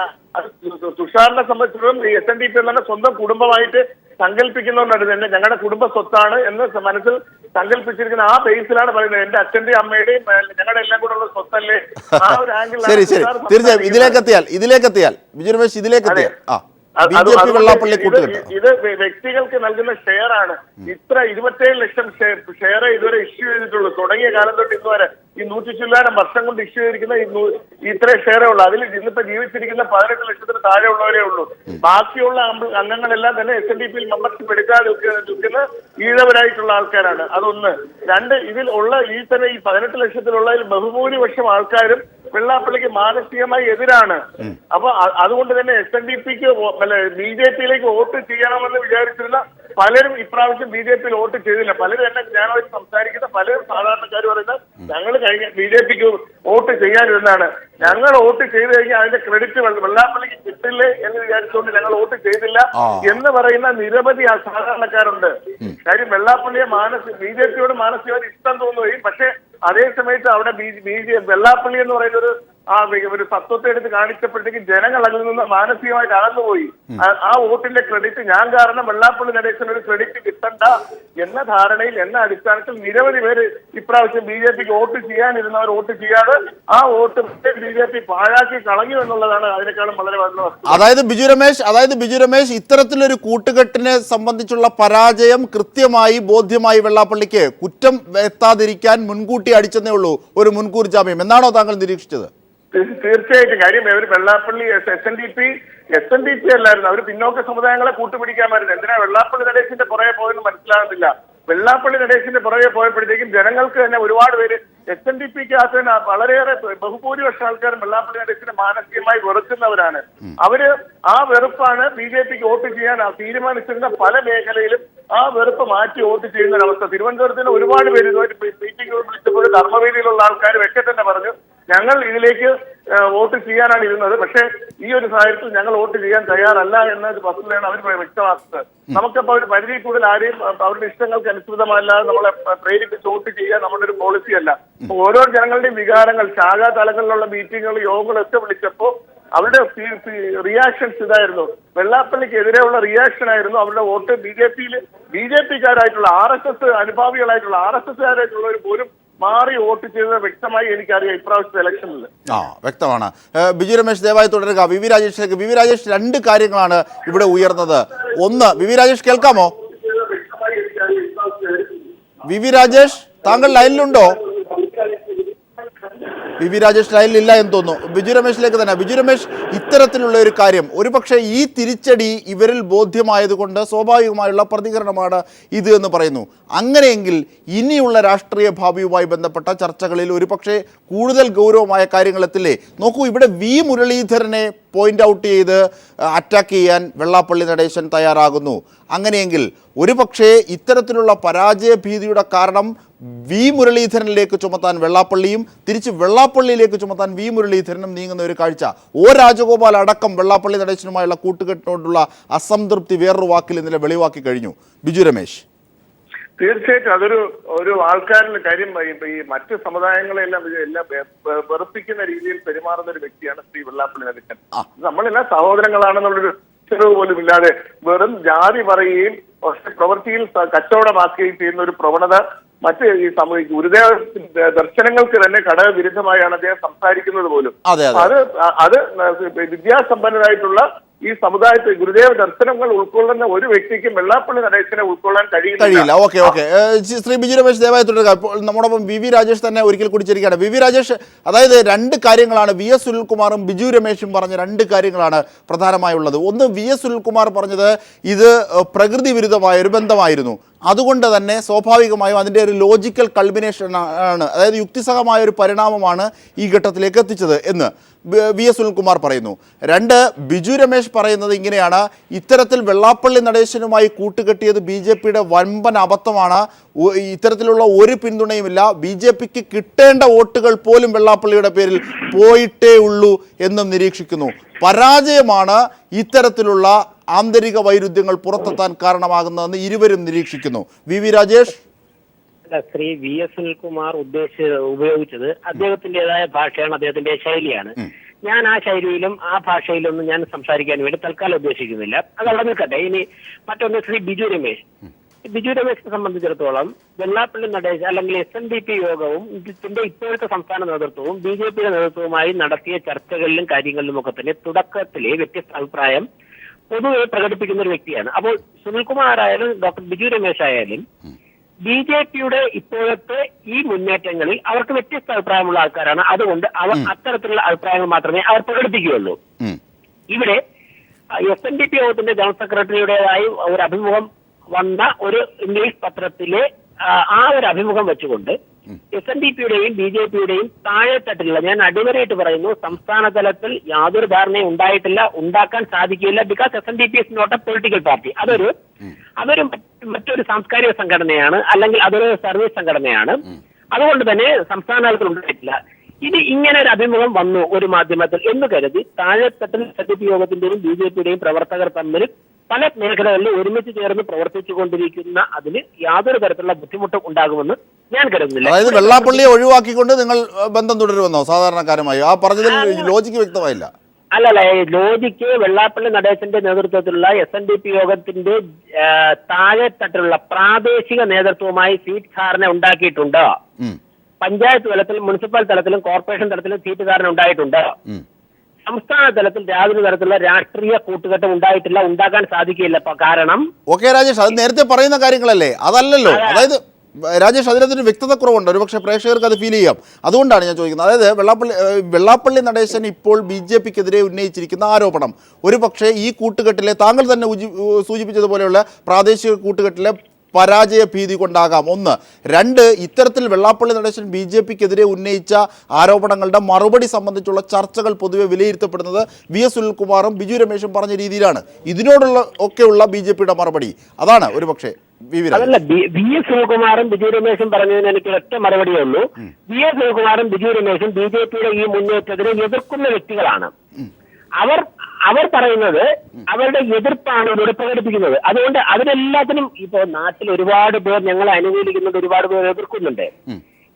തുഷാറിനെ സംബന്ധിച്ചിടത്തോളം ഈ SNDP എന്നുള്ള സ്വന്തം കുടുംബമായിട്ട് സങ്കല്പിക്കുന്നതുകൊണ്ടാണ് തന്നെ ഞങ്ങളുടെ കുടുംബ സ്വത്താണ് എന്ന് മനസ്സിൽ സങ്കല്പിച്ചിരിക്കുന്ന ആ ബേസിലാണ് പറയുന്നത്. എന്റെ അച്ഛന്റെയും അമ്മയുടെയും ഞങ്ങളുടെ എല്ലാം കൂടെ ഉള്ള സ്വത്തല്ലേ, ആ ഒരു ആംഗിൾ. ശരി ശരി, തീർച്ചയായും ഇതിലേക്കെത്തിയാൽ ബിജു രമേശ് ഇതിലേക്കെത്തിയാൽ ഇത് വ്യക്തികൾക്ക് നൽകുന്ന ഷെയർ ആണ്. ഇത്ര 27 ലക്ഷം ഷെയർ ഇതുവരെ ഇഷ്യൂ ചെയ്തിട്ടുള്ളൂ. തുടങ്ങിയ കാലം തൊട്ട് ഇന്നുവരെ ഈ 100 ചില്ലാനം വർഷം കൊണ്ട് ഇഷ്യൂ ചെയ്തിരിക്കുന്ന ഇത്രയും ഷെയറേ ഉള്ളൂ. അതിൽ ഇന്നിപ്പോ ജീവിച്ചിരിക്കുന്ന 18 ലക്ഷത്തിന് താഴെ ഉള്ളവരേ ഉള്ളൂ. ബാക്കിയുള്ള അംഗങ്ങളെല്ലാം തന്നെ SNDPയിൽ മെമ്പർഷിപ്പ് എടുക്കാതെ നിൽക്കുന്ന ഈഴവരായിട്ടുള്ള ആൾക്കാരാണ്. അതൊന്ന്. രണ്ട്, ഇതിൽ ഉള്ള ഈ 18 ലക്ഷത്തിലുള്ളതിൽ ബഹുഭൂരിപക്ഷം ആൾക്കാരും വെള്ളാപ്പള്ളിക്ക് മാനസികമായി എതിരാണ്. അപ്പൊ അതുകൊണ്ട് തന്നെ SNDPക്ക് BJPയിലേക്ക് വോട്ട് ചെയ്യണമെന്ന് വിചാരിച്ചിരുന്ന പലരും ഇപ്രാവശ്യം BJPയിൽ വോട്ട് ചെയ്തില്ല. പലരും എന്നെ ഞാനായിട്ട് സംസാരിക്കുന്ന പലരും സാധാരണക്കാർ പറയുന്നത് ഞങ്ങൾ കഴിഞ്ഞ BJPക്ക് വോട്ട് ചെയ്യാനിരുന്നാണ്. ഞങ്ങൾ വോട്ട് ചെയ്ത് കഴിഞ്ഞാൽ അതിന്റെ ക്രെഡിറ്റ് വെള്ളാപ്പള്ളിക്ക് കിട്ടില്ലേ എന്ന് വിചാരിച്ചുകൊണ്ട് ഞങ്ങൾ വോട്ട് ചെയ്തില്ല എന്ന് പറയുന്ന നിരവധി സാധാരണക്കാരുണ്ട്. കാര്യം വെള്ളാപ്പള്ളിയെ BJPയോട് മാനസികമായി ഇഷ്ടം തോന്നുകയും പക്ഷെ അതേ സമയത്ത് അവിടെ വെള്ളാപ്പള്ളി എന്ന് പറയുന്ന ഒരു തത്വത്തെ എടുത്ത് കാണിച്ചപ്പോഴത്തേക്കും ജനങ്ങൾ അതിൽ നിന്ന് മാനസികമായിട്ട് അകന്നുപോയി. ആ വോട്ടിന്റെ ക്രെഡിറ്റ് ഞാൻ കാരണം വെള്ളാപ്പള്ളി നടേശന് ഒരു ക്രെഡിറ്റ് കിട്ടണ്ട എന്ന ധാരണയിൽ എന്ന അടിസ്ഥാനത്തിൽ നിരവധി പേര് ഇപ്രാവശ്യം BJPക്ക് വോട്ട് ചെയ്യാനിരുന്നവർ വോട്ട് ചെയ്യാതെ ആ വോട്ട് BJP പാഴാക്കി കളഞ്ഞു എന്നുള്ളതാണ് അതിനേക്കാളും വളരെ വലിയ. അതായത് ബിജു രമേശ് ഇത്തരത്തിലൊരു കൂട്ടുകെട്ടിനെ സംബന്ധിച്ചുള്ള പരാജയം കൃത്യമായി ബോധ്യമായി വെള്ളാപ്പള്ളിക്ക് കുറ്റം എത്താതിരിക്കാൻ മുൻകൂട്ടി അടിച്ചെന്നേ ഉള്ളൂ ഒരു മുൻകൂർ ജാമ്യം എന്നാണോ താങ്കൾ നിരീക്ഷിച്ചത്? തീർച്ചയായിട്ടും. കാര്യം അവർ വെള്ളാപ്പള്ളി SNDP അല്ലായിരുന്നു, അവർ പിന്നോക്ക സമുദായങ്ങളെ കൂട്ടുപിടിക്കാമായിരുന്നു. എന്തിനാ വെള്ളാപ്പള്ളി നടേശന്റെ പുറകെ പോയെന്ന് മനസ്സിലാകുന്നില്ല. വെള്ളാപ്പള്ളി നടേശന്റെ പുറകെ പോയപ്പോഴത്തേക്കും ജനങ്ങൾക്ക് തന്നെ ഒരുപാട് പേര് SNDPക്കകത്ത് തന്നെ വളരെയേറെ ബഹുഭൂരിപക്ഷം ആൾക്കാരും വെള്ളാപ്പള്ളി നടേശനെ മാനസികമായി വെറുക്കുന്നവരാണ്. അവര് ആ വെറുപ്പാണ് BJPക്ക് വോട്ട് ചെയ്യാൻ തീരുമാനിച്ചിരുന്ന പല മേഖലയിലും ആ വെറുപ്പ് മാറ്റി വോട്ട് ചെയ്യുന്ന ഒരവസ്ഥ. തിരുവനന്തപുരത്തിന് ഒരുപാട് പേര് മീറ്റിംഗ് വിളിച്ചപ്പോൾ ധർമ്മവേദിയിലുള്ള ആൾക്കാർ ഒക്കെ തന്നെ പറഞ്ഞു ഞങ്ങൾ ഇതിലേക്ക് വോട്ട് ചെയ്യാനാണ് ഇരുന്നത്, പക്ഷേ ഈ ഒരു സാഹചര്യത്തിൽ ഞങ്ങൾ വോട്ട് ചെയ്യാൻ തയ്യാറല്ല എന്ന വസ്തുതയാണ് അവർ വ്യക്തമാക്കുന്നത്. നമുക്കപ്പോൾ ഒരു പരിധി കൂടുതൽ ആരെയും അവരുടെ ഇഷ്ടങ്ങൾക്ക് അനുസൃതമല്ലാതെ നമ്മളെ പ്രേരിപ്പിച്ച് വോട്ട് ചെയ്യാൻ നമ്മുടെ ഒരു പോളിസി അല്ല. ഓരോ ജനങ്ങളുടെയും വികാരങ്ങൾ ശാഖാ തലങ്ങളിലുള്ള മീറ്റിങ്ങുകൾ യോഗങ്ങളൊക്കെ വിളിച്ചപ്പോൾ അവരുടെ റിയാക്ഷൻസ് ഇതായിരുന്നു. വെള്ളാപ്പള്ളിക്ക് എതിരെയുള്ള റിയാക്ഷൻ ആയിരുന്നു അവരുടെ വോട്ട്. BJPക്കാരായിട്ടുള്ള RSS അനുഭാവികളായിട്ടുള്ള RSSകാരായിട്ടുള്ളവർ പോലും മാറി വോട്ട് ചെയ്തത് വ്യക്തമായി എനിക്കറിയാം ഇപ്രാവശ്യത്തെ ഇലക്ഷനിൽ. വ്യക്തമാണ്. ബിജു രമേശ് ദയവായി തുടരുക. വി രാജേഷിലേക്ക്. വി രാജേഷ്, രണ്ട് കാര്യങ്ങളാണ് ഇവിടെ ഉയർന്നത്. ഒന്ന്, വി രാജേഷ് കേൾക്കാമോ? വി രാജേഷ് താങ്കൾ ലൈനിലുണ്ടോ? വി രാജേഷ് ലൈനിലില്ല എന്ന് തോന്നുന്നു. ബിജു രമേശിലേക്ക് തന്നെ. ബിജു രമേശ്, ഇത്തരത്തിലുള്ള ഒരു കാര്യം ഒരുപക്ഷെ ഈ തിരിച്ചടി ഇവരിൽ ബോധ്യമായതുകൊണ്ട് സ്വാഭാവികമായുള്ള പ്രതികരണമാണ് ഇത് എന്ന് പറയുന്നു. അങ്ങനെയെങ്കിൽ ഇനിയുള്ള രാഷ്ട്രീയ ഭാവിയുമായി ബന്ധപ്പെട്ട ചർച്ചകളിൽ ഒരുപക്ഷെ കൂടുതൽ ഗൗരവമായ കാര്യങ്ങളെത്തില്ലേ? നോക്കൂ, ഇവിടെ വി മുരളീധരനെ പോയിന്റ് ഔട്ട് ചെയ്ത് അറ്റാക്ക് ചെയ്യാൻ വെള്ളാപ്പള്ളി നടേശൻ തയ്യാറാകുന്നു. അങ്ങനെയെങ്കിൽ ഒരുപക്ഷെ ഇത്തരത്തിലുള്ള പരാജയ ഭീതിയുടെ കാരണം വി മുരളീധരനിലേക്ക് ചുമത്താൻ വെള്ളാപ്പള്ളിയും തിരിച്ച് വെള്ളാപ്പള്ളിയിലേക്ക് ചുമത്താൻ വി മുരളീധരനും നീങ്ങുന്ന ഒരു കാഴ്ച. രാജഗോപാൽ അടക്കം വെള്ളാപ്പള്ളി നടേശനുമായുള്ള കൂട്ടുകെട്ടിനോടുള്ള അസംതൃപ്തി വേറൊരു വാക്കിൽ ഇന്നലെ വെളിവാക്കി കഴിഞ്ഞു. ബിജു രമേശ്, തീർച്ചയായിട്ടും ഒരു ആൾക്കാരുടെ കാര്യം ഈ മറ്റ് സമുദായങ്ങളെല്ലാം വെറുപ്പിക്കുന്ന രീതിയിൽ പെരുമാറുന്ന ഒരു വ്യക്തിയാണ് ശ്രീ വെള്ളാപ്പള്ളി നടേശൻ. നമ്മളെല്ലാം സഹോദരങ്ങളാണെന്നുള്ളൊരു ചെലവ് പോലും ഇല്ലാതെ വെറും ജാതി പറയുകയും പ്രവൃത്തിയിൽ കച്ചവടമാക്കുകയും ചെയ്യുന്ന ഒരു പ്രവണത മറ്റ് ഈ ഗുരുദേവ ദർശനങ്ങൾക്ക് തന്നെ ഘടകവിരുദ്ധമായാണ് അദ്ദേഹം സംസാരിക്കുന്നത് പോലും. അത് വിദ്യാസമ്പന്നരായിട്ടുള്ള ഈ സമുദായത്തെ ഗുരുദേവ ദർശനങ്ങൾ ഉൾക്കൊള്ളുന്ന ഒരു വ്യക്തിക്കും വെള്ളാപ്പള്ളി നടേശനെ ഉൾക്കൊള്ളാൻ കഴിയില്ല. ഓക്കെ ശ്രീ ബിജു രമേശ് ദയവായി തുടരുക. ഇപ്പോൾ നമ്മോടൊപ്പം വി രാജേഷ് തന്നെ ഒരിക്കൽ കൂടി ചേരുകയാണ്. വി രാജേഷ്, അതായത് രണ്ട് കാര്യങ്ങളാണ് VS സുനിൽകുമാറും ബിജു രമേശും പറഞ്ഞ രണ്ട് കാര്യങ്ങളാണ് പ്രധാനമായുള്ളത്. ഒന്ന്, VS സുനിൽകുമാർ പറഞ്ഞത് ഇത് പ്രകൃതി വിരുദ്ധമായ ഒരു ബന്ധമായിരുന്നു, അതുകൊണ്ട് തന്നെ സ്വാഭാവികമായും അതിൻ്റെ ഒരു ലോജിക്കൽ കൾമിനേഷൻ ആണ്, അതായത് യുക്തിസഹമായ ഒരു പരിണാമമാണ് ഈ ഘട്ടത്തിലേക്ക് എത്തിച്ചത് എന്ന് VS സുനിൽകുമാർ പറയുന്നു. രണ്ട്, ബിജു രമേശ് പറയുന്നത് ഇങ്ങനെയാണ്: ഇത്തരത്തിൽ വെള്ളാപ്പള്ളി നടേശനുമായി കൂട്ടുകെട്ടിയത് BJPയുടെ വൻപൻ അബദ്ധമാണ്, ഇത്തരത്തിലുള്ള ഒരു പിന്തുണയുമില്ല, BJPക്ക് കിട്ടേണ്ട വോട്ടുകൾ പോലും വെള്ളാപ്പള്ളിയുടെ പേരിൽ പോയിട്ടേ ഉള്ളൂ എന്നും നിരീക്ഷിക്കുന്നു. പരാജയമാണ് ഇത്തരത്തിലുള്ള ആന്തരിക വൈരുദ്ധ്യങ്ങൾ പുറത്തെത്താൻ കാരണമാകുന്നതെന്ന് ഇരുവരും നിരീക്ഷിക്കുന്നു. വി രാജേഷ്. ശ്രീ VS സുനിൽകുമാർ ഉപയോഗിച്ചത് അദ്ദേഹത്തിന്റേതായ ഭാഷയാണ്, അദ്ദേഹത്തിന്റെ ശൈലിയാണ്. ഞാൻ ആ ശൈലിയിലും ആ ഭാഷയിലൊന്നും ഞാൻ സംസാരിക്കാൻ വേണ്ടി തൽക്കാലം ഉദ്ദേശിക്കുന്നില്ല. അത് അവിടെ നിൽക്കട്ടെ. ഇനി മറ്റൊന്ന് ശ്രീ ബിജു രമേശിനെ സംബന്ധിച്ചിടത്തോളം വെള്ളാപ്പള്ളി നടേശൻ അല്ലെങ്കിൽ SNDP യോഗവും ഇതിന്റെ ഇപ്പോഴത്തെ സംസ്ഥാന നേതൃത്വവും BJPയുടെ നേതൃത്വവുമായി നടത്തിയ ചർച്ചകളിലും കാര്യങ്ങളിലും ഒക്കെ തന്നെ തുടക്കത്തിലെ വ്യത്യസ്ത അഭിപ്രായം പൊതുവെ പ്രകടിപ്പിക്കുന്ന ഒരു വ്യക്തിയാണ്. അപ്പോൾ സുനിൽകുമാർ ആയാലും ഡോക്ടർ ബിജു രമേശ് ആയാലും BJPയുടെ ഇപ്പോഴത്തെ ഈ മുന്നേറ്റങ്ങളിൽ അവർക്ക് വ്യത്യസ്ത അഭിപ്രായമുള്ള ആൾക്കാരാണ്. അതുകൊണ്ട് അവർ അത്തരത്തിലുള്ള അഭിപ്രായങ്ങൾ മാത്രമേ അവർ പ്രകടിപ്പിക്കുകയുള്ളൂ. ഇവിടെ SNDP യോഗത്തിന്റെ ജനറൽ സെക്രട്ടറിയുടേതായി ഒരു അഭിമുഖം വന്ന ഒരു ഇംഗ്ലീഷ് പത്രത്തിലെ ആ ഒരു അഭിമുഖം വെച്ചുകൊണ്ട് SNDPയുടെയും BJPയുടെയും താഴെത്തട്ടിലുള്ള, ഞാൻ അടിവരയിട്ട് പറയുന്നു, സംസ്ഥാന തലത്തിൽ യാതൊരു ധാരണയും ഉണ്ടായിട്ടില്ല, ഉണ്ടാക്കാൻ സാധിക്കില്ല. Because SNDP is not a political party. അതൊരു മറ്റൊരു സാംസ്കാരിക സംഘടനയാണ്, അല്ലെങ്കിൽ അതൊരു സർവീസ് സംഘടനയാണ്. അതുകൊണ്ട് തന്നെ സംസ്ഥാന തലത്തിൽ ഉണ്ടായിട്ടില്ല. ഇത് ഇങ്ങനെ ഒരു അഭിമുഖം വന്നു ഒരു മാധ്യമത്തിൽ എന്ന് കരുതി താഴെത്തട്ടിൽ SNDP യോഗത്തിന്റെയും BJPയുടെയും പ്രവർത്തകർ തമ്മിൽ പല മേഖലകളിൽ ഒരുമിച്ച് ചേർന്ന് പ്രവർത്തിച്ചു കൊണ്ടിരിക്കുന്ന അതിന് യാതൊരു തരത്തിലുള്ള ബുദ്ധിമുട്ടും ഉണ്ടാകുമെന്ന് ഞാൻ കരുതുന്നില്ല. അതായത് വെള്ളാപ്പള്ളിയെ ഒഴിവാക്കിക്കൊണ്ട് നിങ്ങൾ ബന്ധം തുടരുമെന്നോ സാധാരണക്കാരുമായി? ആ പറഞ്ഞതിൽ ലോജിക്ക് വ്യക്തമായില്ല. അല്ലല്ല, ലോജിക്ക് വെള്ളാപ്പള്ളി നടേശന്റെ നേതൃത്വത്തിലുള്ള SNDP യോഗത്തിന്റെ താഴെത്തട്ടിലുള്ള പ്രാദേശിക നേതൃത്വവുമായി സീറ്റ് ധാരണ ഉണ്ടാക്കിയിട്ടുണ്ടോ? പഞ്ചായത്ത് തലത്തിൽ, മുനിസിപ്പൽ തലത്തിലും കോർപ്പറേഷൻ തലത്തിലും സീറ്റ് ധാരണ ഉണ്ടായിട്ടുണ്ട്. സംസ്ഥാന തലത്തിൽ യാതൊരു തരത്തിലുള്ള രാഷ്ട്രീയ കൂട്ടുകെട്ടും ഉണ്ടായിട്ടില്ല, ഉണ്ടാക്കാൻ സാധിക്കില്ല. കാരണം രാജേഷ്, അത് നേരത്തെ പറയുന്ന കാര്യങ്ങളല്ലേ, അതല്ലല്ലോ. അതായത് രാജേഷ്, അതിനകത്തൊരു വ്യക്തത കുറവുണ്ട്, ഒരുപക്ഷെ പ്രേക്ഷകർക്ക് അത് ഫീൽ ചെയ്യാം. അതുകൊണ്ടാണ് ഞാൻ ചോദിക്കുന്നത്. അതായത് വെള്ളാപ്പള്ളി നടേശൻ ഇപ്പോൾ BJPക്കെതിരെ ഉന്നയിച്ചിരിക്കുന്ന ആരോപണം ഒരുപക്ഷെ ഈ കൂട്ടുകെട്ടിലെ, താങ്കൾ തന്നെ സൂചിപ്പിച്ചതുപോലെയുള്ള പ്രാദേശിക കൂട്ടുകെട്ടിലെ പരാജയ ഭീതി കൊണ്ടാകാം. ഒന്ന്. രണ്ട്, ഇത്തരത്തിൽ വെള്ളാപ്പള്ളി നടേശൻ BJPക്കെതിരെ ഉന്നയിച്ച ആരോപണങ്ങളുടെ മറുപടി സംബന്ധിച്ചുള്ള ചർച്ചകൾ പൊതുവെ വിലയിരുത്തപ്പെടുന്നത് VS സുനിൽകുമാറും ബിജു രമേശും പറഞ്ഞ രീതിയിലാണ്. ഇതിനോടുള്ള ഒക്കെയുള്ള BJPയുടെ മറുപടി അതാണ് ഒരുപക്ഷെ. അതല്ല, VS സുനിൽകുമാറും ബിജു രമേശും പറഞ്ഞതിന് എനിക്ക് ഒറ്റ മറുപടിയേ ഉള്ളൂ. VS സുനിൽകുമാറും ബിജു രമേശും BJPയുടെ ഈ മുന്നേറ്റത്തിനെ എതിർക്കുന്ന വ്യക്തികളാണ്. അവർ പറയുന്നത് അവരുടെ എതിർപ്പാണ് ഇവിടെ പ്രകടിപ്പിക്കുന്നത്. അതുകൊണ്ട് അതിനെല്ലാത്തിനും ഇപ്പോ നാട്ടിൽ ഒരുപാട് പേർ ഞങ്ങളെ അനുകൂലിക്കുന്നുണ്ട്, ഒരുപാട് പേർ എതിർക്കുന്നുണ്ട്.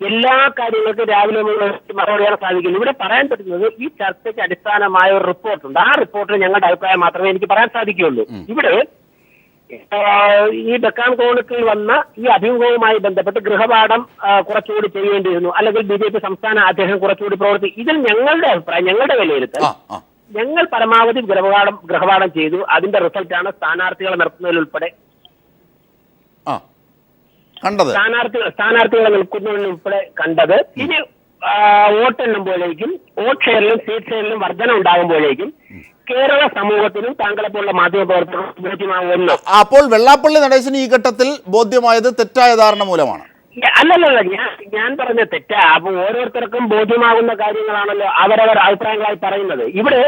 എല്ലാ കാര്യങ്ങൾക്കും രാവിലെ മറുപടി പറയാൻ സാധിക്കില്ല. ഇവിടെ പറയാൻ പറ്റുന്നത് ഈ ചർച്ചയ്ക്ക് അടിസ്ഥാനമായ ഒരു റിപ്പോർട്ടുണ്ട്. ആ റിപ്പോർട്ടിൽ ഞങ്ങളുടെ അഭിപ്രായം മാത്രമേ എനിക്ക് പറയാൻ സാധിക്കുകയുള്ളൂ. ഇവിടെ ഈ ഡെക്കാൻ ക്രോണിക്കിൽ വന്ന ഈ അഭിമുഖവുമായി ബന്ധപ്പെട്ട് ഗൃഹപാഠം കുറച്ചുകൂടി ചെയ്യേണ്ടിയിരുന്നു, അല്ലെങ്കിൽ BJP സംസ്ഥാന അധ്യക്ഷൻ കുറച്ചുകൂടി ഇതിൽ ഞങ്ങളുടെ അഭിപ്രായം, ഞങ്ങളുടെ വിലയിരുത്തൽ, ഞങ്ങൾ പരമാവധി ഗൃഹപാഠം ചെയ്തു. അതിന്റെ റിസൾട്ടാണ് സ്ഥാനാർത്ഥികളെ നിർത്തുന്നതിലുൾപ്പെടെ സ്ഥാനാർത്ഥികളെ നിൽക്കുന്നതിലുൾപ്പെടെ കണ്ടത്. ഇനി വോട്ടെണ്ണുമ്പോഴേക്കും, വോട്ട് ഷെയറിലും സീറ്റ് ഷെയറിലും വർധന ഉണ്ടാകുമ്പോഴേക്കും കേരള സമൂഹത്തിനും താങ്കളെ പോലുള്ള മാധ്യമപ്രവർത്തകർക്കും ബോധ്യമാകുമല്ലോ. അപ്പോൾ വെള്ളാപ്പള്ളി നടേശന് ഈ ഘട്ടത്തിൽ ബോധ്യമായത് തെറ്റായ ധാരണ മൂലമാണ്. അല്ലല്ല, ഞാൻ പറഞ്ഞ തെറ്റാ. അപ്പൊ ഓരോരുത്തർക്കും ബോധ്യമാകുന്ന കാര്യങ്ങളാണല്ലോ അവരവർ അഭിപ്രായങ്ങളായി പറയുന്നത്. ഇവിടെ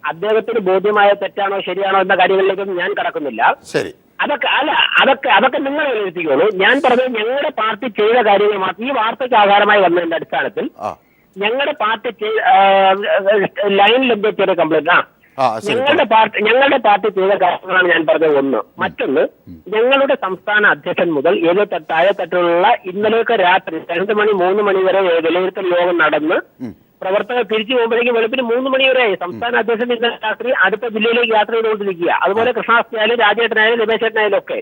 അദ്ദേഹത്തിന് ബോധ്യമായ തെറ്റാണോ ശരിയാണോ എന്ന കാര്യങ്ങളിലേക്കൊന്നും ഞാൻ കടക്കുന്നില്ല. ശരി, അതൊക്കെ നിങ്ങൾ വിലയിരുത്തിക്കോളൂ. ഞാൻ പറഞ്ഞത് ഞങ്ങളുടെ പാർട്ടി ചെയ്ത കാര്യങ്ങൾ മാത്രം. ഈ വാർത്തയ്ക്ക് ആധാരമായി വന്നതിന്റെ അടിസ്ഥാനത്തിൽ ഞങ്ങളുടെ പാർട്ടി ലൈൻ ലംഘിച്ചൊരു കംപ്ലൈന്റ് ശരി. ഞങ്ങളുടെ പാർട്ടി ചെയ്ത കാര്യങ്ങളാണ് ഞാൻ പറഞ്ഞത്. ഒന്ന്. മറ്റൊന്ന്, ഞങ്ങളുടെ സംസ്ഥാന അധ്യക്ഷൻ മുതൽ താഴെത്തട്ടിലുള്ള ഇന്നലെയൊക്കെ രാത്രി 2 മണി 3 മണി വരെ വിലയിരുത്തൽ യോഗം നടന്ന് പ്രവർത്തകർ തിരിച്ചു പോകുമ്പോഴേക്കും വെളുപ്പിന് 3 മണി വരെ സംസ്ഥാന അധ്യക്ഷൻ ഇന്നലെ രാത്രി അടുത്ത ജില്ലയിലേക്ക് യാത്ര ചെയ്തുകൊണ്ടിരിക്കുക. അതുപോലെ കൃഷ്ണാസ്തിയായാലും രാജേട്ടനായാലും രമേശേട്ടനായാലും ഒക്കെ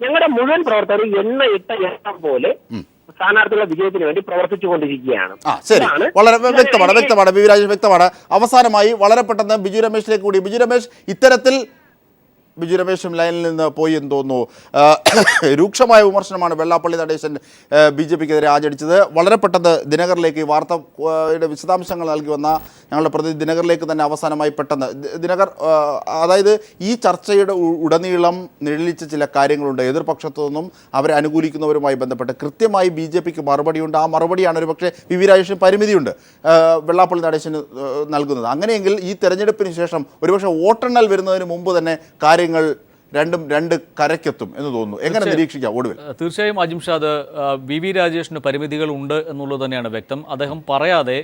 ഞങ്ങളുടെ മുഴുവൻ പ്രവർത്തകർ എണ്ണം പോലെ സ്ഥാനാർത്ഥികളുടെ വിജയത്തിന് വേണ്ടി പ്രവർത്തിച്ചുകൊണ്ടിരിക്കുകയാണ്. ശരി, വളരെ വ്യക്തമാണ് ബി വി രാജേഷ്, വ്യക്തമാണ്. അവസാനമായി വളരെ പെട്ടെന്ന് ബിജു രമേശിലേക്ക് കൂടി. ബിജു രമേശ്, ഇത്തരത്തിൽ ബിജു രമേശും ലൈനിൽ നിന്ന് പോയി എന്ന് തോന്നുന്നു. രൂക്ഷമായ വിമർശനമാണ് വെള്ളാപ്പള്ളി നടേശൻ BJPക്കെതിരെ ആചരിച്ചത്. വളരെ പെട്ടെന്ന് ദിനകറിലേക്ക് ഈ വാർത്തയുടെ വിശദാംശങ്ങൾ നൽകി വന്ന ഞങ്ങളുടെ പ്രതിനിധി ദിനകറിലേക്ക് തന്നെ അവസാനമായി പെട്ടെന്ന് ദിനകർ, അതായത് ഈ ചർച്ചയുടെ ഉടനീളം നിഴലിച്ച ചില കാര്യങ്ങളുണ്ട്. എതിർപക്ഷത്തു നിന്നും അവരെ അനുകൂലിക്കുന്നവരുമായി ബന്ധപ്പെട്ട് കൃത്യമായി BJPക്ക് മറുപടിയുണ്ട്. ആ മറുപടിയാണ് ഒരു പക്ഷേ ബി വി രാജേഷിന് പരിമിതിയുണ്ട് വെള്ളാപ്പള്ളി നടേശന് നൽകുന്നത്. അങ്ങനെയെങ്കിൽ ഈ തെരഞ്ഞെടുപ്പിന് ശേഷം ഒരുപക്ഷെ വോട്ടെണ്ണൽ വരുന്നതിന് മുമ്പ് തന്നെ കാര്യങ്ങൾ രണ്ട് കരയ്ക്കെത്തും എന്ന് തോന്നുന്നു. എങ്ങനെ നിരീക്ഷിക്കാം ഒടുവിൽ? തീർച്ചയായും അജിംഷാദ്, ബി വി രാജേഷിന് പരിമിതികൾ ഉണ്ട് എന്നുള്ളത് തന്നെയാണ് വ്യക്തം. അദ്ദേഹം പറയാതെ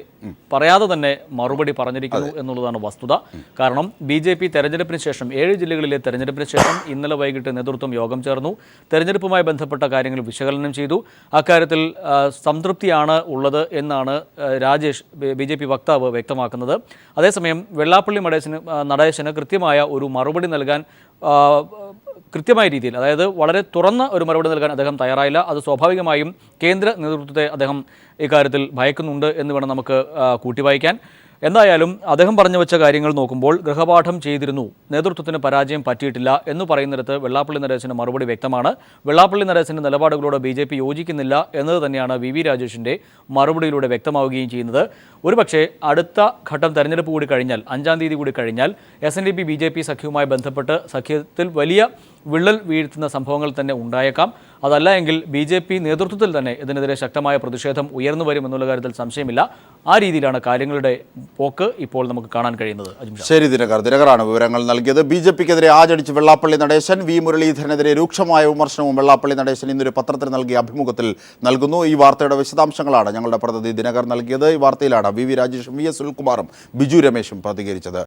തന്നെ മറുപടി പറഞ്ഞിരിക്കുന്നു എന്നുള്ളതാണ് വസ്തുത. കാരണം BJP തെരഞ്ഞെടുപ്പിന് ശേഷം 7 ജില്ലകളിലെ തെരഞ്ഞെടുപ്പിന് ശേഷം ഇന്നലെ വൈകിട്ട് നേതൃത്വം യോഗം ചേർന്നു. തെരഞ്ഞെടുപ്പുമായി ബന്ധപ്പെട്ട കാര്യങ്ങൾ വിശകലനം ചെയ്തു. അക്കാര്യത്തിൽ സംതൃപ്തിയാണ് ഉള്ളത് എന്നാണ് രാജേഷ്, BJP വക്താവ്, വ്യക്തമാക്കുന്നത്. അതേസമയം വെള്ളാപ്പള്ളി നടേശന് കൃത്യമായ ഒരു മറുപടി നൽകാൻ കൃത്യമായ രീതിയിൽ, അതായത് വളരെ തുറന്ന ഒരു മറുപടി നൽകാൻ അദ്ദേഹം തയ്യാറായില്ല. അത് സ്വാഭാവികമായും കേന്ദ്ര നേതൃത്വത്തെ അദ്ദേഹം ഇക്കാര്യത്തിൽ ഭയക്കുന്നുണ്ട് എന്ന് വേണം നമുക്ക് കൂട്ടിവായിക്കാൻ. എന്തായാലും അദ്ദേഹം പറഞ്ഞു വെച്ച കാര്യങ്ങൾ നോക്കുമ്പോൾ ഗൃഹപാഠം ചെയ്തിരുന്നു, നേതൃത്വത്തിന് പരാജയം പറ്റിയിട്ടില്ല എന്ന് പറയുന്നിടത്ത് വെള്ളാപ്പള്ളി നടേശൻ്റെ മറുപടി വ്യക്തമാണ്. വെള്ളാപ്പള്ളി നടേശൻ്റെ നിലപാടുകളോട് BJP യോജിക്കുന്നില്ല എന്നത് തന്നെയാണ് വി വി രാജേഷിൻ്റെ മറുപടിയിലൂടെ വ്യക്തമാവുകയും ചെയ്യുന്നത്. ഒരുപക്ഷെ അടുത്ത ഘട്ടം തെരഞ്ഞെടുപ്പ് കൂടി കഴിഞ്ഞാൽ, 5-ാം തീയതി കൂടി കഴിഞ്ഞാൽ SNDP BJP സഖ്യവുമായി ബന്ധപ്പെട്ട് സഖ്യത്തിൽ വലിയ വിള്ളൽ വീഴ്ത്തുന്ന സംഭവങ്ങൾ തന്നെ ഉണ്ടായേക്കാം. അതല്ല എങ്കിൽ BJP നേതൃത്വത്തിൽ തന്നെ ഇതിനെതിരെ ശക്തമായ പ്രതിഷേധം ഉയർന്നു വരും എന്നുള്ള കാര്യത്തിൽ സംശയമില്ല. ആ രീതിയിലാണ് കാര്യങ്ങളുടെ പോക്ക് ഇപ്പോൾ നമുക്ക് കാണാൻ കഴിയുന്നത്. ശരി, ദിനകറാണ് വിവരങ്ങൾ നൽകിയത്. BJPക്കെതിരെ ആചരിച്ച് വെള്ളാപ്പള്ളി നടേശൻ, വി മുരളീധരനെതിരെ രൂക്ഷമായ വിമർശനവും വെള്ളാപ്പള്ളി നടേശൻ ഇന്നൊരു പത്രത്തിൽ നൽകിയ അഭിമുഖത്തിൽ നൽകുന്നു. ഈ വാർത്തയുടെ വിശദാംശങ്ങളാണ് ഞങ്ങളുടെ പ്രതിനിധി ദിനകർ നൽകിയത്. ഈ വാർത്തയിലാണ് വി വി രാജേഷും VS സുനിൽകുമാറും ബിജു രമേശും പ്രതികരിച്ചത്.